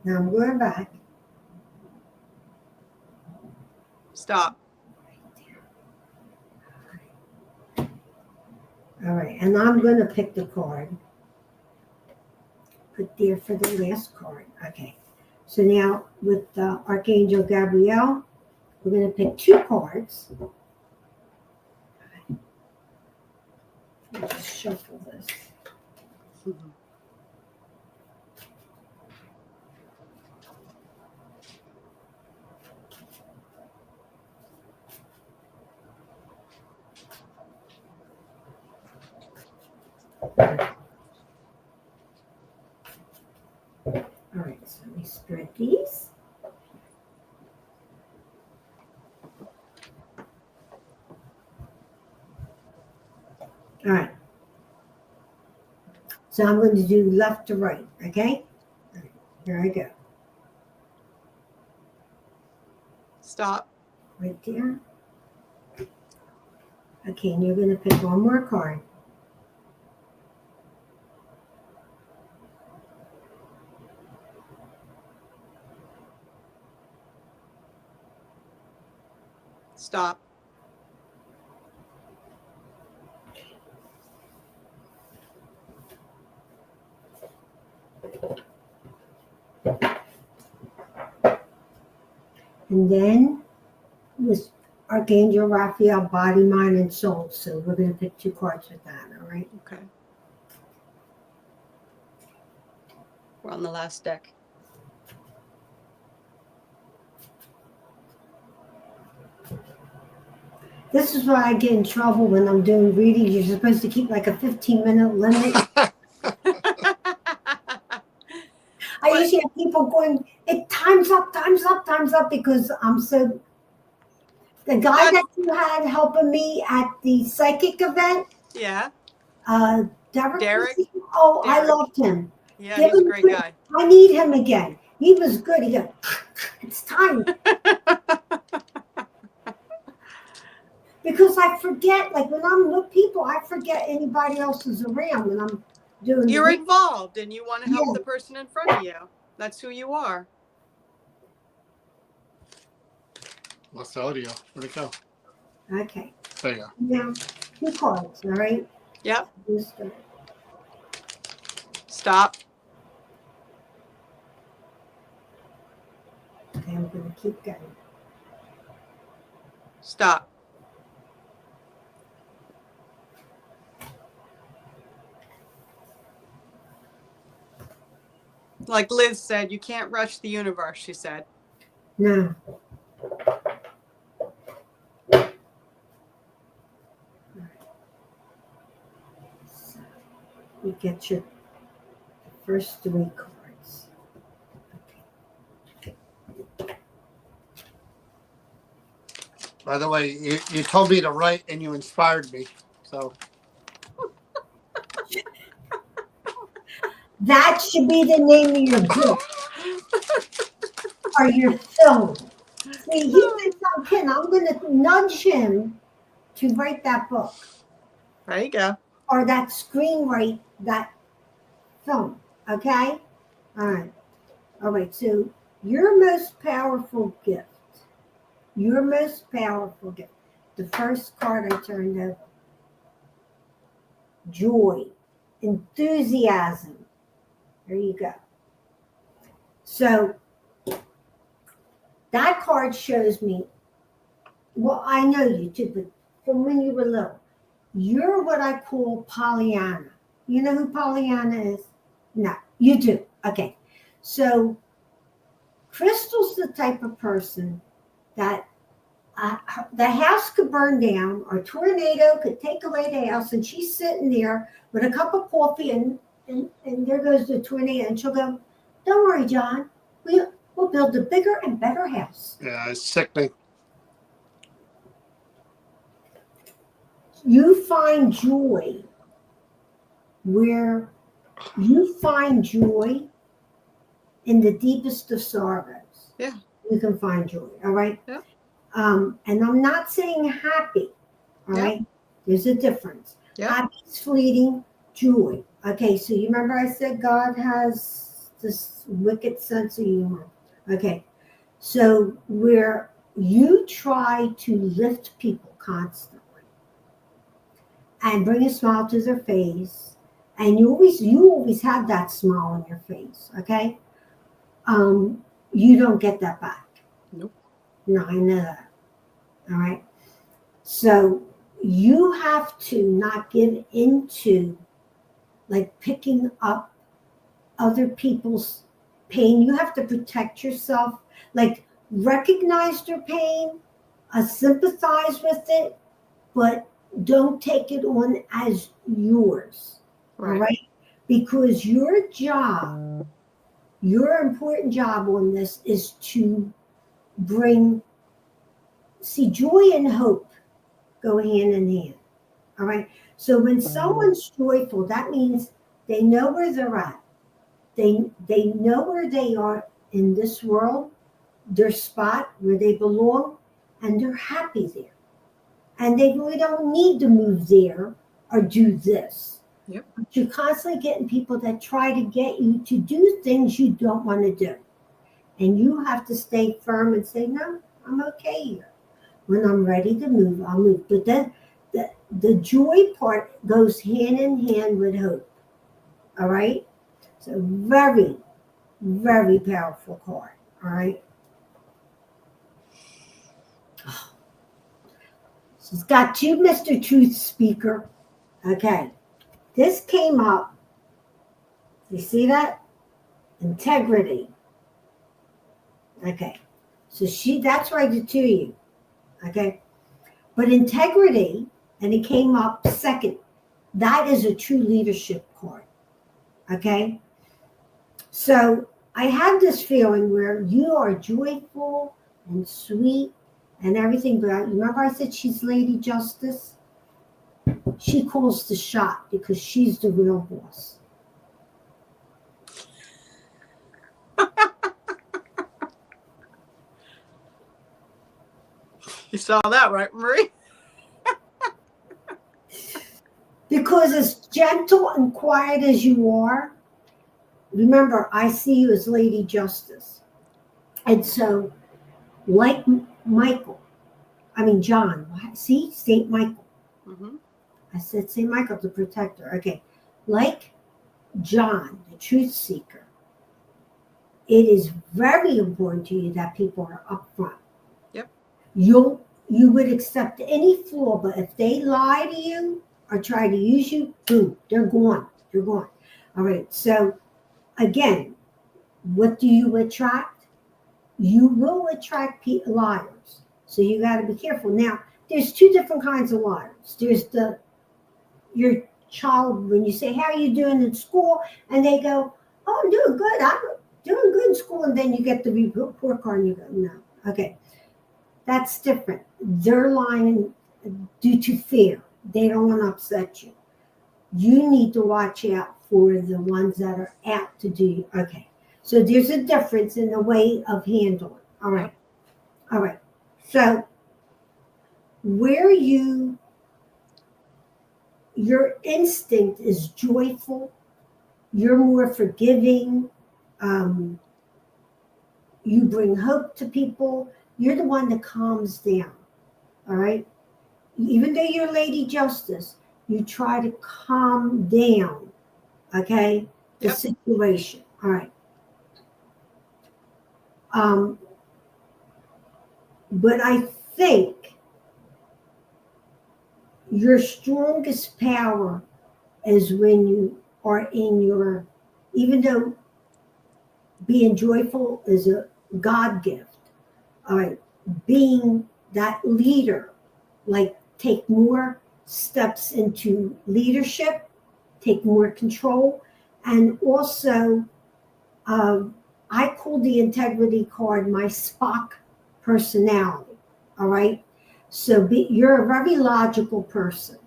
Speaker 3: Now I'm going back.
Speaker 2: Stop.
Speaker 3: All right. And I'm going to pick the card. Put there for the last card. Okay. So now with Archangel Gabriel, we're going to pick 2 cards. Let's just shuffle this. All right, so let me spread these. All right. So I'm going to do left to right, okay? All right, here I go.
Speaker 2: Stop.
Speaker 3: Right there. Okay, and you're going to pick one more card.
Speaker 2: Stop.
Speaker 3: And then with Archangel Raphael, body, mind, and soul. So we're going to pick 2 cards with that, all right?
Speaker 2: Okay. We're on the last deck.
Speaker 3: This is why I get in trouble when I'm doing readings. You're supposed to keep like a 15-minute limit. I usually have people going, it time's up, because I'm so. The guy that you had helping me at the psychic event,
Speaker 2: Yeah.
Speaker 3: Derek.
Speaker 2: Derek?
Speaker 3: Oh, I
Speaker 2: Derek.
Speaker 3: loved him.
Speaker 2: Yeah, he's a great guy.
Speaker 3: I need him again. He was good. He goes, it's time. Because I forget, like when I'm with people, I forget anybody else is around when I'm doing.
Speaker 2: You're involved and you want to help the person in front of you. That's who you are.
Speaker 1: Lost the audio. Where'd it go?
Speaker 3: Okay.
Speaker 1: There you go.
Speaker 3: Now, 2 cards, all right?
Speaker 2: Yep.
Speaker 3: Just,
Speaker 2: Stop.
Speaker 3: okay, I'm going to keep going.
Speaker 2: Stop. Like Liz said, you can't rush the universe, she said.
Speaker 3: No. So, you get your first 3 cards.
Speaker 1: By the way, you told me to write and you inspired me. So
Speaker 3: That should be the name of your book or your film. See, he thinks I'm kidding. I'm going to nudge him to write that book
Speaker 2: There you go.
Speaker 3: or that screenwrite that film. Okay? All right. All right. So, your most powerful gift. Your most powerful gift. The first card I turned over. Joy. Enthusiasm. There you go. So, that card shows me, well, I know you too, but from when you were little, you're what I call Pollyanna. You know who Pollyanna is? No, you do. Okay. So, Crystal's the type of person that the house could burn down or a tornado could take away the house, and she's sitting there with a cup of coffee, and there goes the tornado, and she'll go, "Don't worry, John. We'll build a bigger and better house."
Speaker 1: yeah, it's sickening.
Speaker 3: You find joy where you find joy in the deepest of sorrows.
Speaker 2: Yeah.
Speaker 3: You can find joy. All right.
Speaker 2: Yeah.
Speaker 3: And I'm not saying happy. All
Speaker 2: Yeah.
Speaker 3: right. There's a difference.
Speaker 2: Yeah.
Speaker 3: Happy is fleeting. Joy. Okay. So you remember I said God has this wicked sense of humor. Okay. So where you try to lift people constantly and bring a smile to their face, and you always have that smile on your face. Okay. You don't get that back.
Speaker 2: Nope.
Speaker 3: No, I know that. All right. So you have to not give into like picking up other people's pain. You have to protect yourself, like recognize their pain, sympathize with it, but don't take it on as yours.
Speaker 2: Right.
Speaker 3: All right. Because your job, your important job on this is to see joy and hope go hand in hand. All right. So when someone's joyful, that means they know where they're at. They know where they are in this world, their spot where they belong, and they're happy there. And they really don't need to move there or do this.
Speaker 2: Yep.
Speaker 3: But you're constantly getting people that try to get you to do things you don't want to do. And you have to stay firm and say, no, I'm okay here. When I'm ready to move, I'll move. But then the joy part goes hand in hand with hope. All right? So very, very powerful card. All right? She's got 2 Mr. Truth Speaker. Okay. This came up. You see that? Integrity. Okay. So that's right to you. Okay. But integrity, and it came up second, that is a true leadership card. Okay. So I have this feeling where you are joyful and sweet and everything, but remember I said she's Lady Justice? She calls the shot because she's the real boss.
Speaker 2: You saw that, right, Marie?
Speaker 3: Because as gentle and quiet as you are, remember, I see you as Lady Justice. And so, like Michael, John. See, St. Michael.
Speaker 2: Mm-hmm.
Speaker 3: I said St. Michael, the protector. Okay. Like John, the truth seeker, it is very important to you that people are upfront.
Speaker 2: Yep.
Speaker 3: You would accept any flaw, but if they lie to you or try to use you, boom, they're gone. They're gone. All right. So again, what do you attract? You will attract liars. So you got to be careful. Now, there's two different kinds of liars. There's your child, when you say, how are you doing in school? And they go, oh, I'm doing good. I'm doing good in school. And then you get the report card and you go, no. Okay. That's different. They're lying due to fear. They don't want to upset you. You need to watch out for the ones that are out to do you. Okay. So there's a difference in the way of handling. All right. All right. So where your instinct is joyful, you're more forgiving, you bring hope to people, you're the one that calms down. All right. Even though you're Lady Justice, you try to calm down, okay, the situation. All right. But I think your strongest power is when you are in your, even though being joyful is a God gift, all right, being that leader, like take more steps into leadership, take more control, and also I call the integrity card my Spock personality. All right, so you're a very logical person.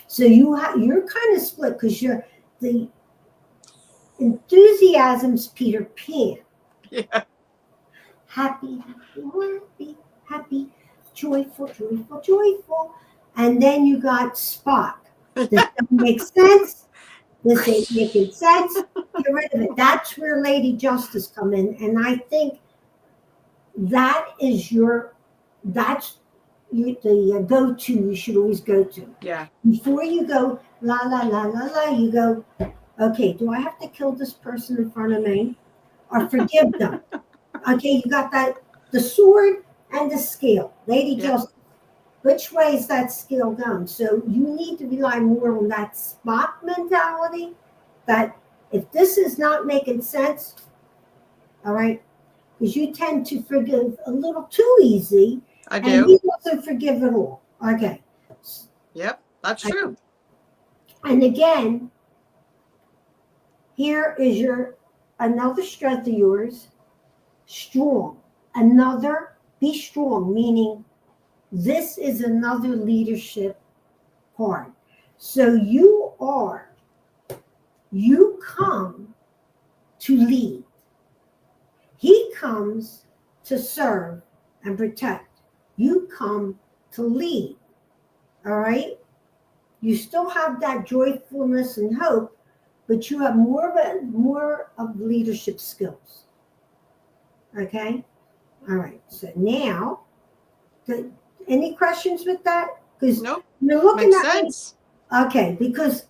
Speaker 3: So you're kind of split because you're the enthusiasm's Peter Pan.
Speaker 2: Yeah.
Speaker 3: Happy, happy, happy, joyful, joyful, joyful. And then you got Spock. Does that make sense? This ain't making sense. Get rid of it. That's where Lady Justice come in. And I think that is the go-to you should always go to.
Speaker 2: Yeah.
Speaker 3: Before you go, la, la, la, la, la, you go, okay, do I have to kill this person in front of me or forgive them? Okay, you got the sword and the scale. Lady Justice, which way is that scale going? So you need to rely more on that Spock mentality, that if this is not making sense, all right, because you tend to forgive a little too easy.
Speaker 2: I do.
Speaker 3: And he doesn't forgive at all. Okay.
Speaker 2: Yep, that's true.
Speaker 3: And again, here is another strength of yours, strong. Be strong, meaning this is another leadership card. So you come to lead. He comes to serve and protect. You come to lead. All right? You still have that joyfulness and hope, but you have more of leadership skills. Okay? All right. So now, any questions with that? Because
Speaker 2: nope.
Speaker 3: You're looking
Speaker 2: Makes
Speaker 3: at
Speaker 2: sense.
Speaker 3: Okay, because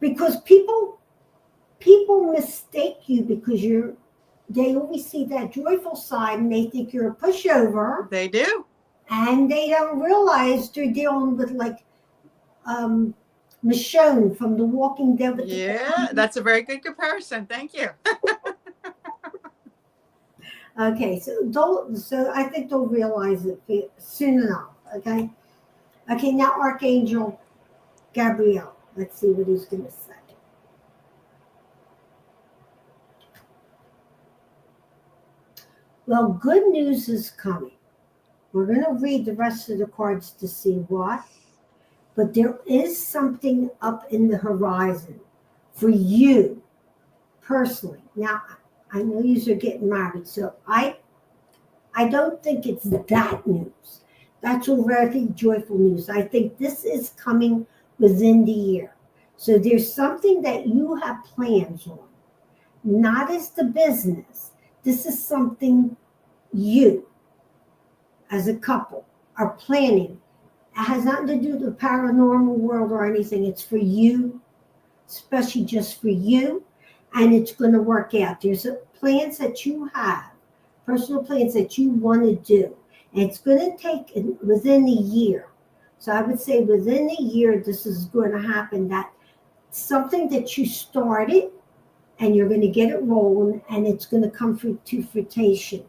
Speaker 3: people mistake you because they always see that joyful side and they think you're a pushover.
Speaker 2: They do.
Speaker 3: And they don't realize they're dealing with like Michonne from The Walking Dead.
Speaker 2: Yeah, that's a very good comparison. Thank you.
Speaker 3: Okay, so I think they'll realize it soon enough. Okay. Okay, now Archangel Gabriel. Let's see what he's going to say. Well, good news is coming. We're going to read the rest of the cards to see what. But there is something up in the horizon for you personally. Now, I know you are getting married, so I don't think it's that news. That's already joyful news. I think this is coming within the year. So there's something that you have plans on, not as the business. This is something you, as a couple are planning. It has nothing to do with the paranormal world or anything. It's for you, especially just for you, and it's going to work out. There's plans that you have, personal plans that you want to do, and it's going to take within a year. So I would say within a year, this is going to happen, that something that you started and you're going to get it rolling, and it's going to come to fruition.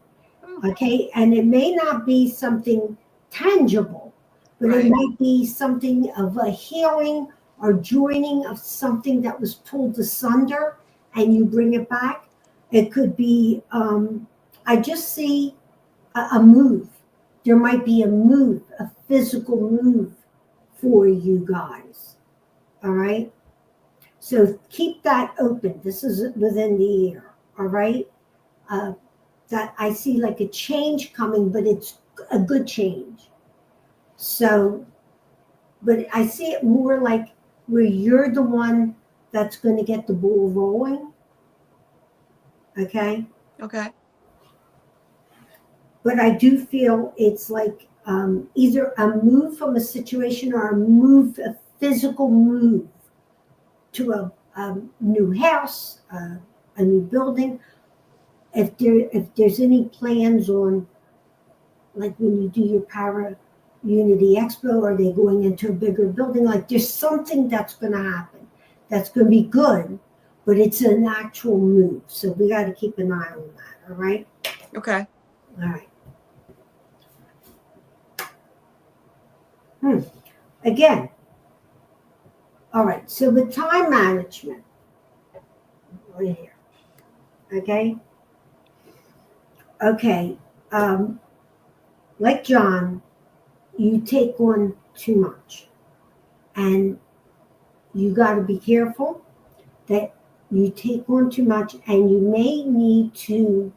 Speaker 3: Okay. And it may not be something tangible, but
Speaker 2: Right.
Speaker 3: it might be something of a healing or joining of something that was pulled asunder, and you bring it back. It could be, I just see a move. There might be a move, a physical move for you guys. All right. So keep that open. This is within the year. All right. That I see like a change coming, but it's a good change. So, but I see it more like where you're the one that's going to get the ball rolling. Okay.
Speaker 2: Okay.
Speaker 3: But I do feel it's like either a move from a situation or a physical move to a new house, a new building. If there's any plans on, like when you do your Para Unity Expo, are they going into a bigger building? Like there's something that's going to happen that's going to be good, but it's an actual move. So we got to keep an eye on that. All right.
Speaker 2: Okay.
Speaker 3: All right. Again. All right. So with time management, right here. Okay. Okay. Like John, you take on too much, and you got to be careful that you take on too much, and you may need to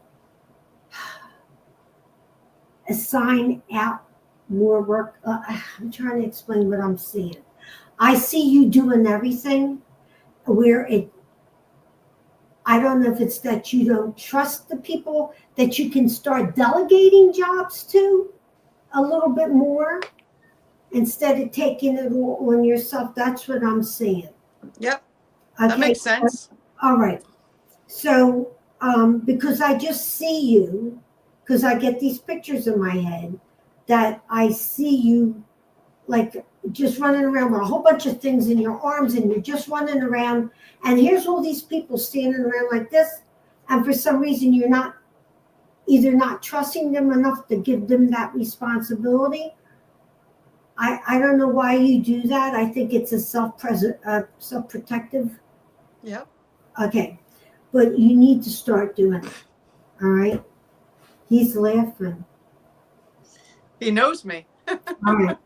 Speaker 3: assign out more work. I'm trying to explain what I'm seeing. I see you doing everything where I don't know if it's that you don't trust the people that you can start delegating jobs to a little bit more instead of taking it all on yourself. That's what I'm saying.
Speaker 2: Yep.
Speaker 3: Okay.
Speaker 2: That makes sense.
Speaker 3: All right. So, because I just see you, because I get these pictures in my head that I see you like just running around with a whole bunch of things in your arms, and you're just running around, and here's all these people standing around like this, and for some reason you're not trusting them enough to give them that responsibility. I don't know why you do that. I think it's a self-protective.
Speaker 2: Yep.
Speaker 3: Okay, but you need to start doing it. All right. He's laughing.
Speaker 2: He knows me.
Speaker 3: All right.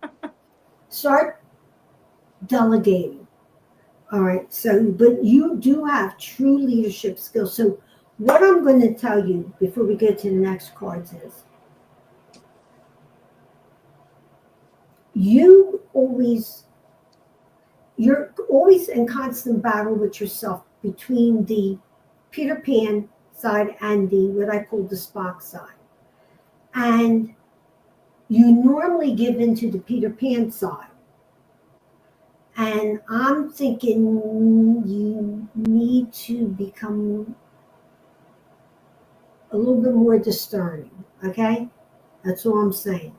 Speaker 3: Start delegating. All right. So, but you do have true leadership skills. So, what I'm going to tell you before we get to the next cards is you're always in constant battle with yourself between the Peter Pan side and the what I call the Spock side. And you normally give into the Peter Pan side. And I'm thinking you need to become a little bit more discerning. Okay? That's all I'm saying.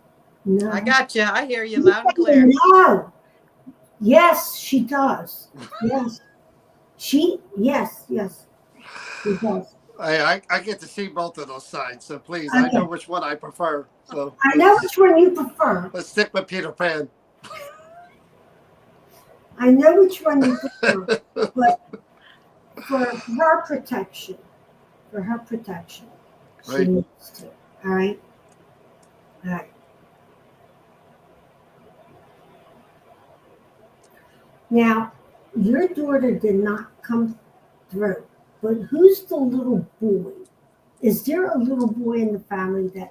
Speaker 3: No.
Speaker 2: I got you. I hear you loud and clear.
Speaker 3: No. Yes, she does. Yes. Yes. She does.
Speaker 1: I get to see both of those sides, so please,
Speaker 3: Okay.
Speaker 1: I know which one I prefer. So
Speaker 3: I know which one you prefer.
Speaker 1: let's stick with Peter Pan.
Speaker 3: I know which one you prefer, but for her protection, she
Speaker 1: Right.
Speaker 3: needs to. All right? All right. Now, your daughter did not come through, but who's the little boy? Is there a little boy in the family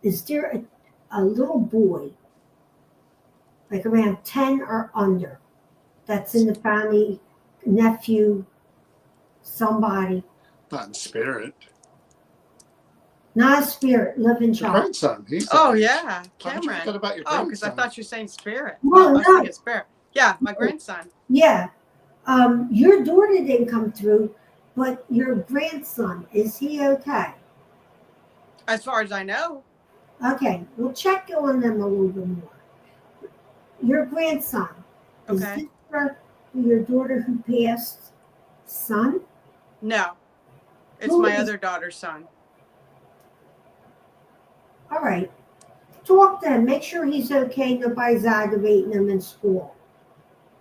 Speaker 3: is there a little boy, like around 10 or under, that's in the family, nephew, somebody?
Speaker 1: Not in spirit.
Speaker 3: Not a spirit, living
Speaker 1: Your
Speaker 3: child.
Speaker 1: grandson. He's
Speaker 2: Oh
Speaker 1: that age.
Speaker 2: yeah,
Speaker 1: How could you
Speaker 2: Cameron.
Speaker 1: forget about your
Speaker 2: Oh, because I
Speaker 1: grandson?
Speaker 2: thought you were saying spirit.
Speaker 3: No,
Speaker 2: I was
Speaker 3: no.
Speaker 2: thinking spirit. Yeah, my grandson.
Speaker 3: Yeah. Your daughter didn't come through, but your grandson, is he okay?
Speaker 2: As far as I know.
Speaker 3: Okay, we'll check on them a little bit more. Your grandson, is
Speaker 2: Okay.
Speaker 3: this your daughter who passed son?
Speaker 2: No, it's
Speaker 3: Who
Speaker 2: my
Speaker 3: is-
Speaker 2: other daughter's son.
Speaker 3: All right. Talk to him. Make sure he's okay. Nobody's aggravating him in school.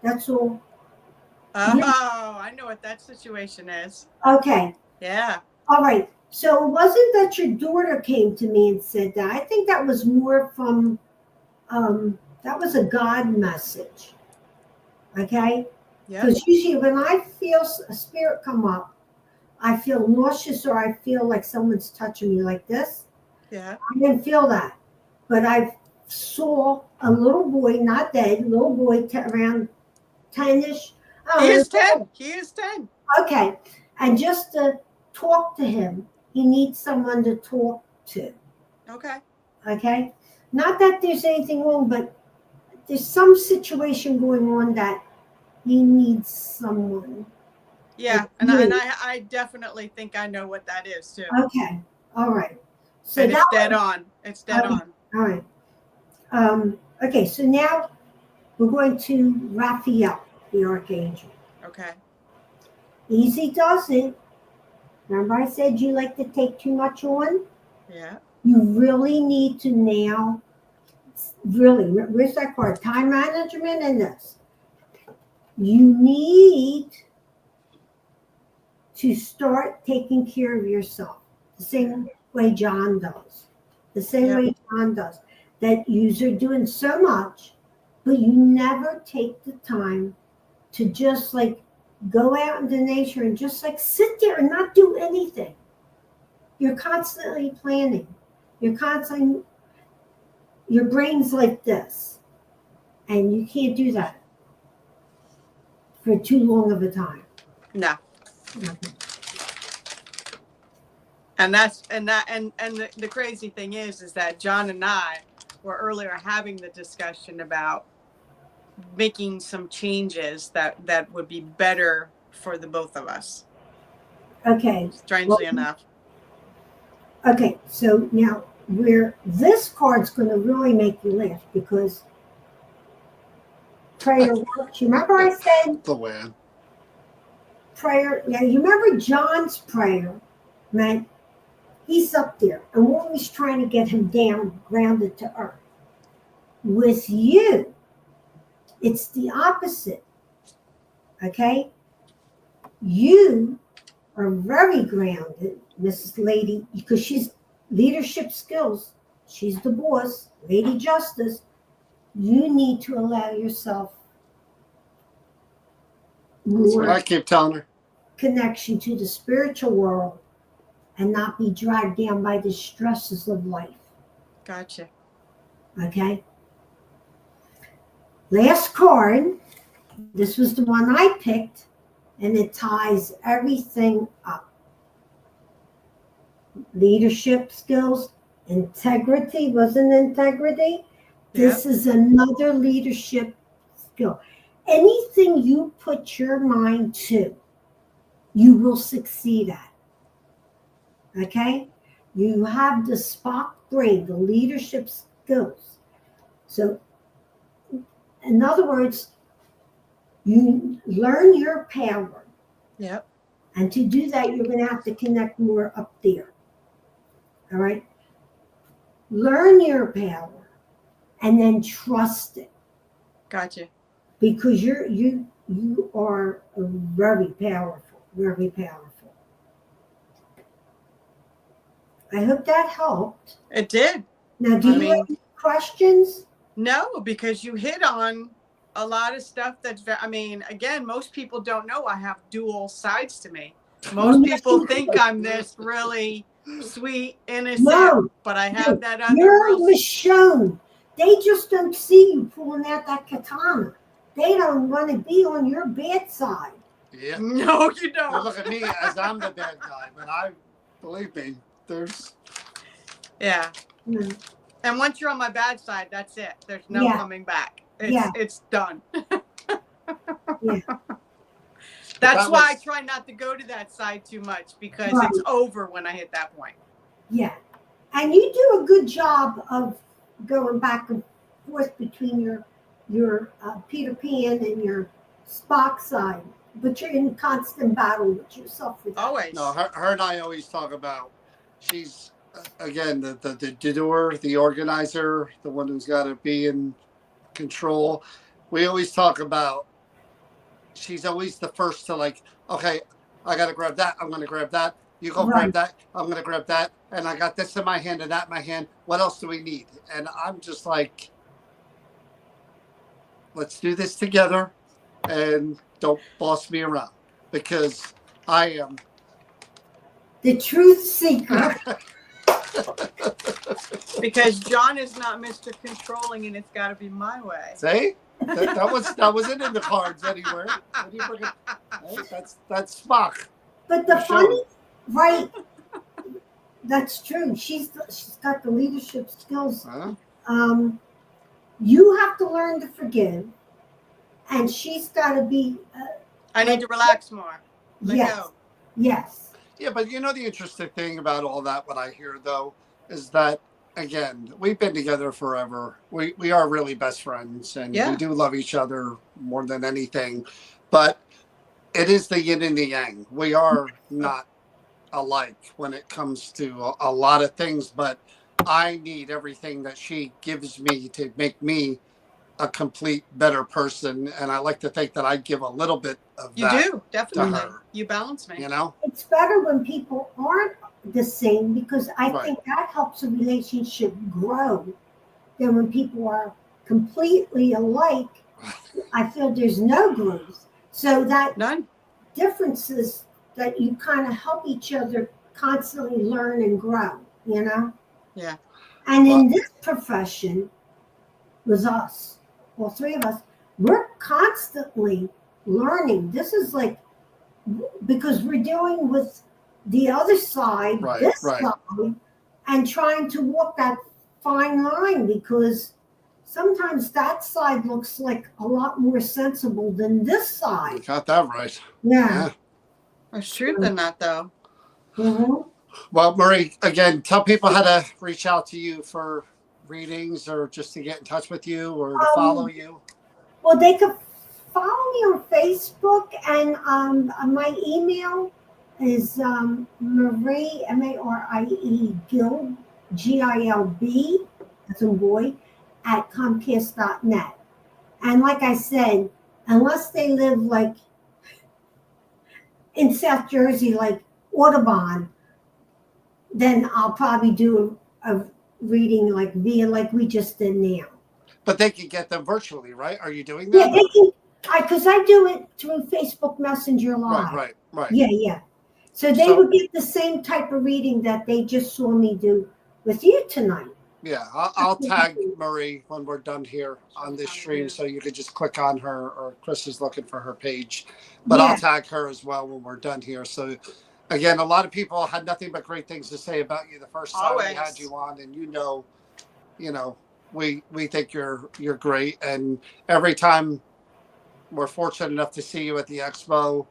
Speaker 3: That's all.
Speaker 2: Oh,
Speaker 3: Yeah.
Speaker 2: I know what that situation is.
Speaker 3: Okay.
Speaker 2: Yeah.
Speaker 3: All right. So it wasn't that your daughter came to me and said that. I think that was more from, that was a God message. Okay?
Speaker 2: Yeah.
Speaker 3: Because usually when I feel a spirit come up, I feel nauseous or I feel like someone's touching me like this.
Speaker 2: Yeah.
Speaker 3: I didn't feel that. But I saw a little boy, not dead, little boy around 10-ish.
Speaker 2: He is 10. He is 10.
Speaker 3: Okay. And just to talk to him, he needs someone to talk to.
Speaker 2: Okay.
Speaker 3: Okay? Not that there's anything wrong, but there's some situation going on that he needs someone.
Speaker 2: Yeah, and I definitely think I know what that is too.
Speaker 3: Okay. All right. So
Speaker 2: and
Speaker 3: that
Speaker 2: it's dead on. It's dead
Speaker 3: Okay.
Speaker 2: on.
Speaker 3: All right. Okay, so now we're going to Raphael, the archangel.
Speaker 2: Okay.
Speaker 3: Easy does it. Remember I said you like to take too much on?
Speaker 2: Yeah.
Speaker 3: You really need to now, really, where's that card? Time management and this. You need to start taking care of yourself the same way John does. The same way John does. That you're doing so much, but you never take the time to just like go out into nature and just like sit there and not do anything. You're constantly planning. You're constantly, your brain's like this. And you can't do that for too long of a time.
Speaker 2: No.
Speaker 3: Okay.
Speaker 2: And the crazy thing is that John and I were earlier having the discussion about making some changes that would be better for the both of us.
Speaker 3: Okay.
Speaker 2: Strangely enough.
Speaker 3: Okay, so now this card's going to really make you laugh because prayer works. You remember I said
Speaker 1: The way.
Speaker 3: prayer? Yeah, you remember John's prayer meant he's up there and we're always trying to get him down, grounded to earth. With you, it's the opposite. Okay? You are very grounded, Mrs. Lady, because she's leadership skills. She's the boss, Lady Justice. You need to allow yourself
Speaker 1: That's what I
Speaker 3: more
Speaker 1: keep telling her.
Speaker 3: connection to the spiritual world and not be dragged down by the stresses of life.
Speaker 2: Gotcha.
Speaker 3: Okay? Last card. This was the one I picked, and it ties everything up. Leadership skills, integrity, wasn't integrity? This is another leadership skill. Anything you put your mind to, you will succeed at. Okay? You have the Spock brain, the leadership skills. So, in other words, you learn your power.
Speaker 2: Yep.
Speaker 3: And to do that, you're going to have to connect more up there. All right? Learn your power and then trust it.
Speaker 2: Gotcha.
Speaker 3: Because you are very powerful, very powerful. I hope that helped.
Speaker 2: It did.
Speaker 3: Now, do you have any questions?
Speaker 2: No, because you hit on a lot of stuff that's very, again, most people don't know I have dual sides to me. Most people think I'm this really sweet, innocent, but I have that other
Speaker 3: You're
Speaker 2: real...
Speaker 3: Michonne. They just don't see you pulling out that katana. They don't want to be on your bad side.
Speaker 1: Yeah.
Speaker 2: No, you
Speaker 1: They
Speaker 2: don't.
Speaker 1: look at me as I'm the bad guy, but believe me, there's
Speaker 2: Yeah.
Speaker 3: No.
Speaker 2: And once you're on my bad side, that's it. There's no
Speaker 3: Yeah.
Speaker 2: coming back.
Speaker 3: Yeah.
Speaker 2: It's done.
Speaker 3: Yeah.
Speaker 2: That's
Speaker 1: that
Speaker 2: why I
Speaker 1: was-
Speaker 2: try not to go to that side too much, because
Speaker 3: Right.
Speaker 2: it's over when I hit that point.
Speaker 3: Yeah. And you do a good job of going back and forth between your Peter Pan and your Spock side, but you're in constant battle with yourself for that.
Speaker 2: Always.
Speaker 1: No, her and I always talk about she's again the doer, the organizer, the one who's got to be in control. We always talk about she's always the first to like, okay, I got to grab that. I'm going to grab that. You go grab
Speaker 3: Right.
Speaker 1: that. I'm going to grab that. And I got this in my hand and that in my hand. What else do we need? And I'm just like, let's do this together and don't boss me around because I am
Speaker 3: The truth seeker.
Speaker 2: Because John is not Mr. Controlling, and it's got to be my way.
Speaker 1: See? That wasn't in the cards anywhere. What do you bring it? That's Spock.
Speaker 3: But the
Speaker 1: For
Speaker 3: funny,
Speaker 1: sure.
Speaker 3: right? That's true. She's got the leadership skills.
Speaker 1: Huh?
Speaker 3: You have to learn to forgive, and she's got to be.
Speaker 2: I need to relax more. Let
Speaker 3: Yes.
Speaker 2: go.
Speaker 3: Yes.
Speaker 1: Yeah, but you know the interesting thing about all that, what I hear though, is that again, we've been together forever. We are really best friends, and
Speaker 2: Yeah.
Speaker 1: we do love each other more than anything. But it is the yin and the yang. We are not alike when it comes to a lot of things, but I need everything that she gives me to make me a complete better person, and I like to think that I give a little bit of
Speaker 2: You
Speaker 1: that
Speaker 2: do, definitely.
Speaker 1: her.
Speaker 2: You balance me.
Speaker 1: You know?
Speaker 3: It's better when people aren't the same because I
Speaker 1: Right.
Speaker 3: think that helps a relationship grow than when people are completely alike. I feel there's no growth. So that
Speaker 2: None.
Speaker 3: differences that you kind of help each other constantly learn and grow, you know?
Speaker 2: Yeah.
Speaker 3: And in this profession, with us, all three of us, we're constantly learning. This is like, because we're dealing with the other side,
Speaker 1: Right,
Speaker 3: this
Speaker 1: right.
Speaker 3: side, and trying to walk that fine line because sometimes that side looks like a lot more sensible than this
Speaker 1: You
Speaker 3: side.
Speaker 1: got that right.
Speaker 3: Yeah.
Speaker 1: Yeah.
Speaker 2: There's truth in that, though.
Speaker 3: Mhm.
Speaker 1: Well, Marie, again, tell people how to reach out to you for readings or just to get in touch with you or to follow you.
Speaker 3: Well, they could follow me on Facebook, and my email is Marie, Marie, Gilb, Gilb, as a boy, at Comcast.net. And like I said, unless they live like in South Jersey, like Audubon, then I'll probably do a reading like via like we just did now.
Speaker 1: But they can get them virtually, right? Are you doing
Speaker 3: Yeah,
Speaker 1: that?
Speaker 3: they can. Because I do it through Facebook Messenger Live.
Speaker 1: Right.
Speaker 3: Yeah. So they would get the same type of reading that they just saw me do with you tonight.
Speaker 1: Yeah, I'll tag Marie when we're done here on this stream, so you could just click on her, or Chris is looking for her page, but
Speaker 3: Yeah.
Speaker 1: I'll tag her as well when we're done here. So again, a lot of people had nothing but great things to say about you the first time we had you on, and you know, we think you're great, and every time we're fortunate enough to see you at the expo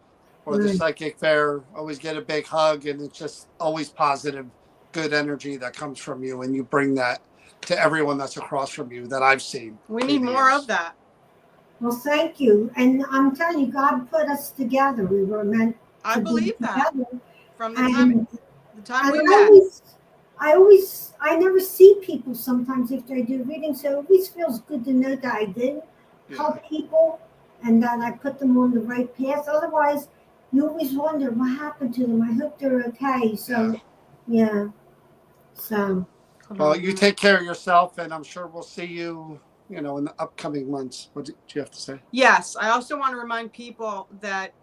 Speaker 1: or the psychic fair, always get a big hug, and it's just always positive, good energy that comes from you, and you bring that to everyone that's across from you that I've seen.
Speaker 2: We need more of that.
Speaker 3: Well, thank you. And I'm telling you, God put us together. We were meant to
Speaker 2: I believe
Speaker 3: be
Speaker 2: that.
Speaker 3: together.
Speaker 2: From the
Speaker 3: And
Speaker 2: time we
Speaker 3: And
Speaker 2: met.
Speaker 3: I never see people sometimes after I do readings, so it always feels good to know that I did help people and that I put them on the right path. Otherwise, you always wonder what happened to them. I hope they're okay. So, yeah. So,
Speaker 1: Well, you take care of yourself, and I'm sure we'll see you, in the upcoming months. What do you have to say?
Speaker 2: Yes, I also want to remind people that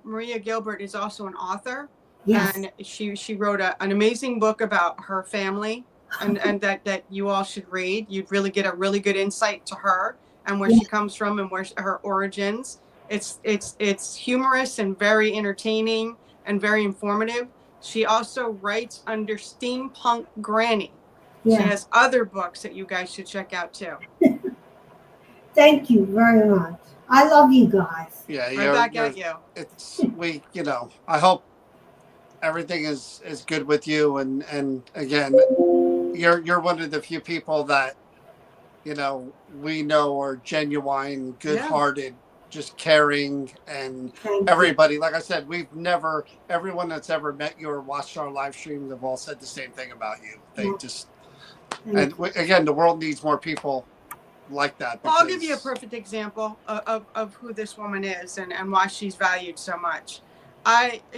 Speaker 2: Maria Gilbert is also an author.
Speaker 3: yes.
Speaker 2: And she wrote an amazing book about her family, and that you all should read. You'd really get a really good insight to her and where she comes from and where her origins. It's humorous and very entertaining and very informative. She also writes under Steampunk Granny. She
Speaker 3: Yeah.
Speaker 2: has other books that you guys should check out too.
Speaker 3: Thank you very much. I love you guys.
Speaker 1: Yeah,
Speaker 2: Right back at you.
Speaker 1: it's I hope everything is good with you, and again, you're one of the few people that we know are genuine, good-hearted, just caring, and
Speaker 3: Thank you.
Speaker 1: everybody. Like I said, everyone that's ever met you or watched our live stream, they've all said the same thing about you. They
Speaker 3: Yeah.
Speaker 1: just,
Speaker 3: Thank you.
Speaker 1: again, the world needs more people like that.
Speaker 2: Well, I'll give you a perfect example of who this woman is and why she's valued so much.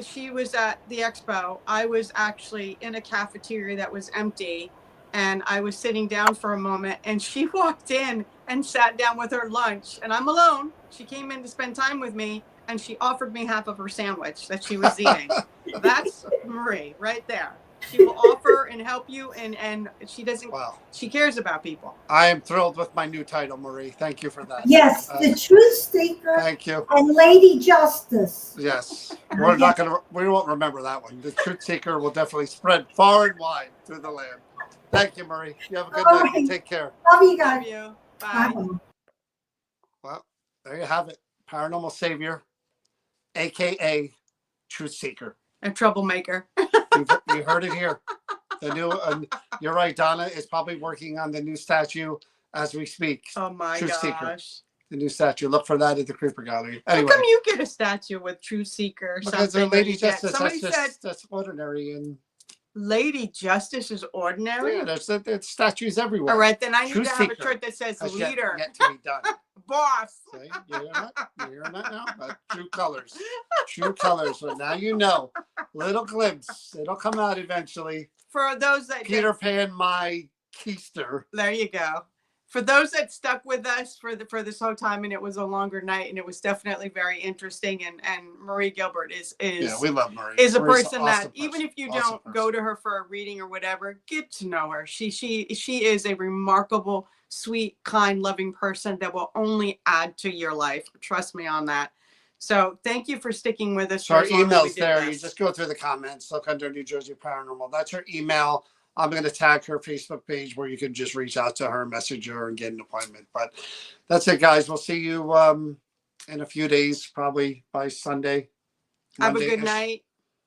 Speaker 2: She was at the expo. I was actually in a cafeteria that was empty, and I was sitting down for a moment, and she walked in and sat down with her lunch, and I'm alone. She came in to spend time with me, and she offered me half of her sandwich that she was eating. That's Marie right there. She will offer and help you, and she doesn't.
Speaker 1: Wow.
Speaker 2: She cares about people.
Speaker 1: I am thrilled with my new title, Marie. Thank you for that.
Speaker 3: Yes, the Truth Seeker
Speaker 1: Thank you.
Speaker 3: and Lady Justice.
Speaker 1: Yes, we won't remember that one. The Truth Seeker will definitely spread far and wide through the land. Thank you, Marie. You have a good night.
Speaker 3: Right.
Speaker 1: Take care.
Speaker 3: Love you guys.
Speaker 2: Love you. Bye.
Speaker 3: Bye.
Speaker 1: Well, there you have it. Paranormal Savior, AKA Truth Seeker.
Speaker 2: A troublemaker.
Speaker 1: You heard it here. The new, you're right, Donna is probably working on the new statue as we speak.
Speaker 2: Oh my
Speaker 1: Truth
Speaker 2: gosh.
Speaker 1: Seeker. The new statue. Look for that at the Creeper Gallery. Anyway,
Speaker 2: How come you get a statue with Truth Seeker or
Speaker 1: because
Speaker 2: something?
Speaker 1: the Lady Justice,
Speaker 2: Somebody said
Speaker 1: that's ordinary, and
Speaker 2: Lady Justice is ordinary.
Speaker 1: yeah, there's statues everywhere.
Speaker 2: All right, then I need
Speaker 1: Truth
Speaker 2: to have a
Speaker 1: Seeker
Speaker 2: shirt that says
Speaker 1: has
Speaker 2: leader,
Speaker 1: yet to be done.
Speaker 2: boss.
Speaker 1: See, you hear that? You hearing that now? True colors. True colors. So now you know. Little glimpse. It'll come out eventually.
Speaker 2: For those that
Speaker 1: Peter Pan, my keister.
Speaker 2: there you go. For those that stuck with us for this whole time, and it was a longer night, and it was definitely very interesting. And Marie Gilbert is
Speaker 1: Yeah, we love Marie.
Speaker 2: is a
Speaker 1: Marie's
Speaker 2: person
Speaker 1: an awesome
Speaker 2: that even if you
Speaker 1: Awesome
Speaker 2: don't
Speaker 1: person.
Speaker 2: go to her for a reading or whatever, get to know her. She is a remarkable, sweet, kind, loving person that will only add to your life. Trust me on that. So thank you for sticking with us.
Speaker 1: So our
Speaker 2: for as long as we
Speaker 1: email's
Speaker 2: did
Speaker 1: there.
Speaker 2: this.
Speaker 1: You just go through the comments. Look under New Jersey Paranormal. That's her email. I'm going to tag her Facebook page where you can just reach out to her, message her, and get an appointment. But that's it, guys. We'll see you in a few days, probably by Sunday.
Speaker 2: Have a good night.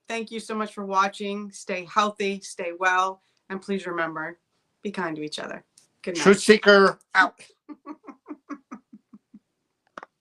Speaker 2: Thank you so much for watching. Stay healthy, stay well, and please remember, be kind to each other. Good night.
Speaker 1: Truth Seeker out.